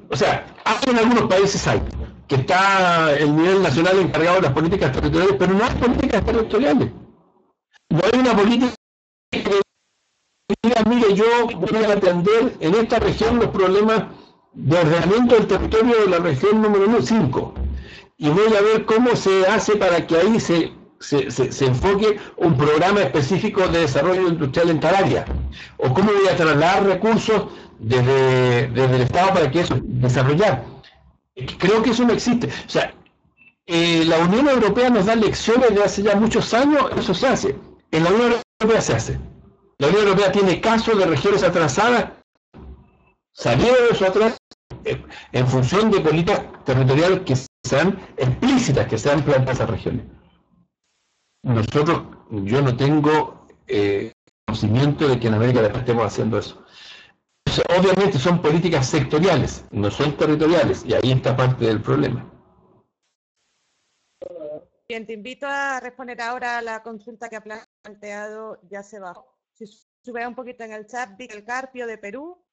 o sea, en algunos países hay, que está el nivel nacional encargado de las políticas territoriales, pero no hay políticas territoriales. No hay una política que diga, mire, yo voy a atender en esta región los problemas de ordenamiento del territorio de la región número 5, y voy a ver cómo se hace para que ahí se enfoque un programa específico de desarrollo industrial en tal área, o cómo voy a trasladar recursos desde el Estado para que eso desarrollar. Creo que eso no existe. O sea, la Unión Europea nos da lecciones de hace ya muchos años, eso se hace. En la Unión Europea se hace. La Unión Europea tiene casos de regiones atrasadas, salieron de eso atrás, en función de políticas territoriales que sean explícitas, que sean planteadas a esas regiones. Yo no tengo conocimiento de que en América Latina estemos haciendo eso. O sea, obviamente son políticas sectoriales, no son territoriales, y ahí está parte del problema. Bien, te invito a responder ahora a la consulta que ha planteado ya se bajó. Si sube un poquito en el chat, Víctor Carpio de Perú.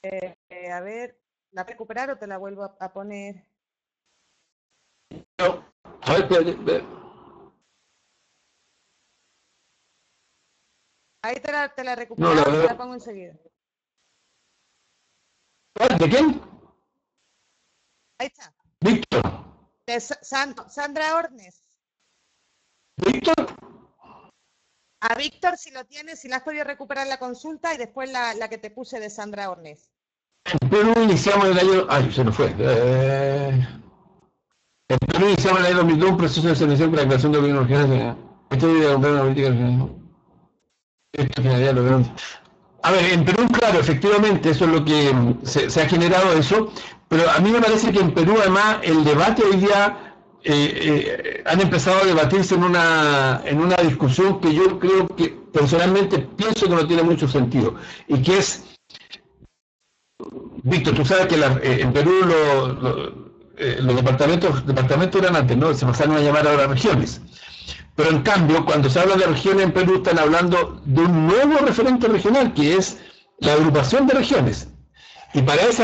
A ver, ¿la recuperar o te la vuelvo a poner? No, a ver, Ahí te la recupero, no, te la pongo enseguida. ¿De quién? Ahí está. Víctor. De Sandra Ornes. ¿Víctor? A Víctor, si lo tienes, si la has podido recuperar la consulta y después la que te puse de Sandra Ornes. En Perú iniciamos el año... Ay, se nos fue. En Perú iniciamos el año 2002 un proceso de selección para la creación de gobierno regional. Esto debe comprar una política regional. Esto generaría lo que... A ver, en Perú, claro, efectivamente, eso es lo que se ha generado eso, pero a mí me parece que en Perú, además, el debate hoy día han empezado a debatirse en una discusión que yo creo que, personalmente, pienso que no tiene mucho sentido, y que es, Víctor, tú sabes que en Perú los departamentos eran antes, ¿no? Se pasaron a llamar ahora regiones. Pero en cambio, cuando se habla de regiones en Perú, están hablando de un nuevo referente regional, que es la agrupación de regiones. Y para esa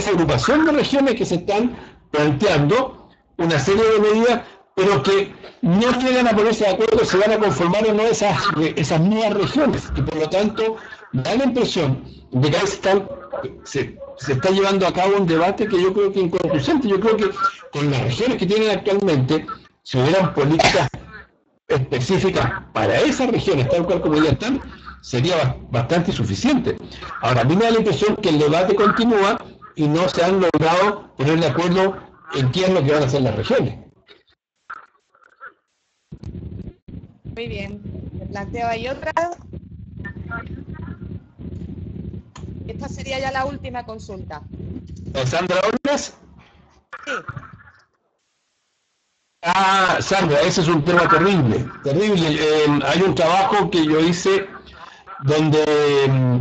agrupación de regiones que se están planteando una serie de medidas pero que no llegan a ponerse de acuerdo si van a conformar o no esas nuevas regiones, y por lo tanto da la impresión de que ahí se está llevando a cabo un debate que yo creo que es inconcluyente. Yo creo que con las regiones que tienen actualmente, si hubieran políticas específicas para esas regiones, tal cual como ya están, sería bastante suficiente. Ahora, a mí me da la impresión que el debate continúa y no se han logrado poner de acuerdo en qué es lo que van a hacer las regiones. Muy bien. Me planteo ahí otra. Esta sería ya la última consulta. ¿Sandra Orlas? Sí. Ah, Sandra, ese es un tema terrible, terrible. Hay un trabajo que yo hice donde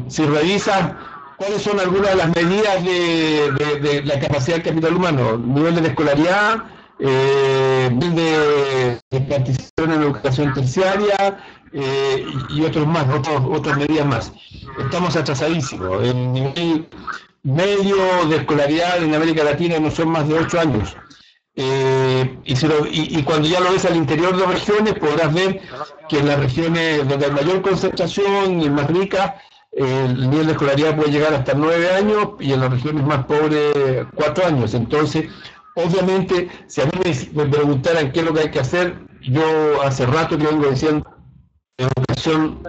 si revisas cuáles son algunas de las medidas de la capacidad del capital humano, nivel de escolaridad, nivel de participación en la educación terciaria y otros más, otras medidas más. Estamos atrasadísimos. El nivel medio de escolaridad en América Latina no son más de 8 años. Y cuando ya lo ves al interior de regiones, podrás ver que en las regiones donde hay mayor concentración y más ricas, el nivel de escolaridad puede llegar hasta 9 años y en las regiones más pobres 4 años. Entonces, obviamente, si a mí me preguntaran qué es lo que hay que hacer, yo hace rato que vengo diciendo educación,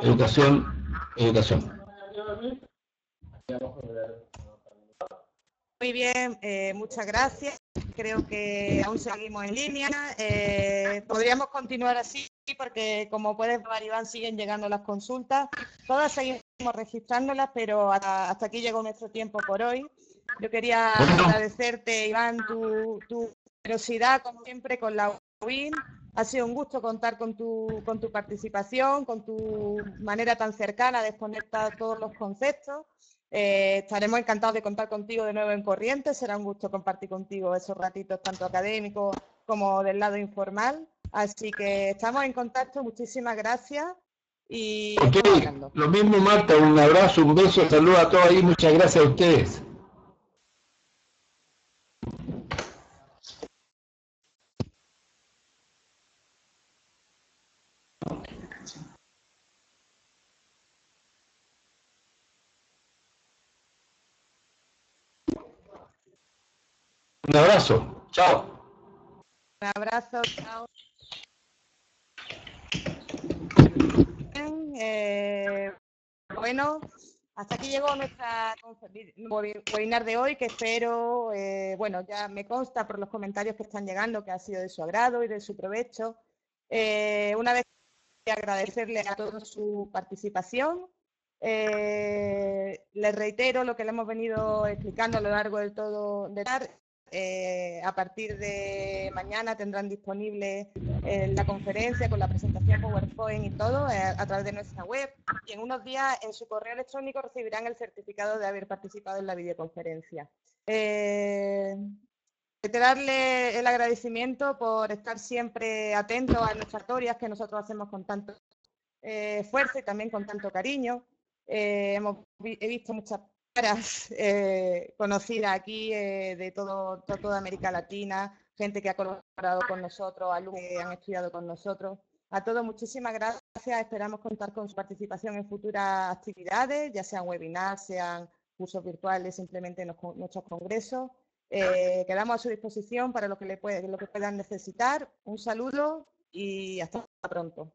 educación, educación. Muy bien, muchas gracias. Creo que aún seguimos en línea. Podríamos continuar así porque, como puedes ver, Iván, siguen llegando las consultas. Todas seguimos registrándolas, pero hasta aquí llegó nuestro tiempo por hoy. Yo quería agradecerte, Iván, tu generosidad, como siempre, con la UIN. Ha sido un gusto contar con tu participación, con tu manera tan cercana de exponer todos los conceptos. Estaremos encantados de contar contigo de nuevo en Corrientes. Será un gusto compartir contigo esos ratitos tanto académicos como del lado informal. Así que estamos en contacto. Muchísimas gracias y estamos hablando. Lo mismo, Marta, un abrazo, un beso, saludos a todos ahí, muchas gracias a ustedes. Un abrazo, chao. Un abrazo, chao. Bueno, hasta aquí llegó nuestra webinar de hoy, que espero, bueno, ya me consta por los comentarios que están llegando que ha sido de su agrado y de su provecho. Una vez que agradecerle a todos su participación. Les reitero lo que le hemos venido explicando a lo largo de todo de a partir de mañana tendrán disponible la conferencia con la presentación PowerPoint y todo a través de nuestra web, y en unos días en su correo electrónico recibirán el certificado de haber participado en la videoconferencia. Reiterarle el agradecimiento por estar siempre atentos a nuestras historias que nosotros hacemos con tanto esfuerzo y también con tanto cariño. He visto muchas caras conocidas aquí de toda América Latina, gente que ha colaborado con nosotros, alumnos que han estudiado con nosotros. A todos muchísimas gracias, esperamos contar con su participación en futuras actividades, ya sean webinars, sean cursos virtuales, simplemente en nuestros congresos. Quedamos a su disposición para lo que puedan necesitar. Un saludo y hasta pronto.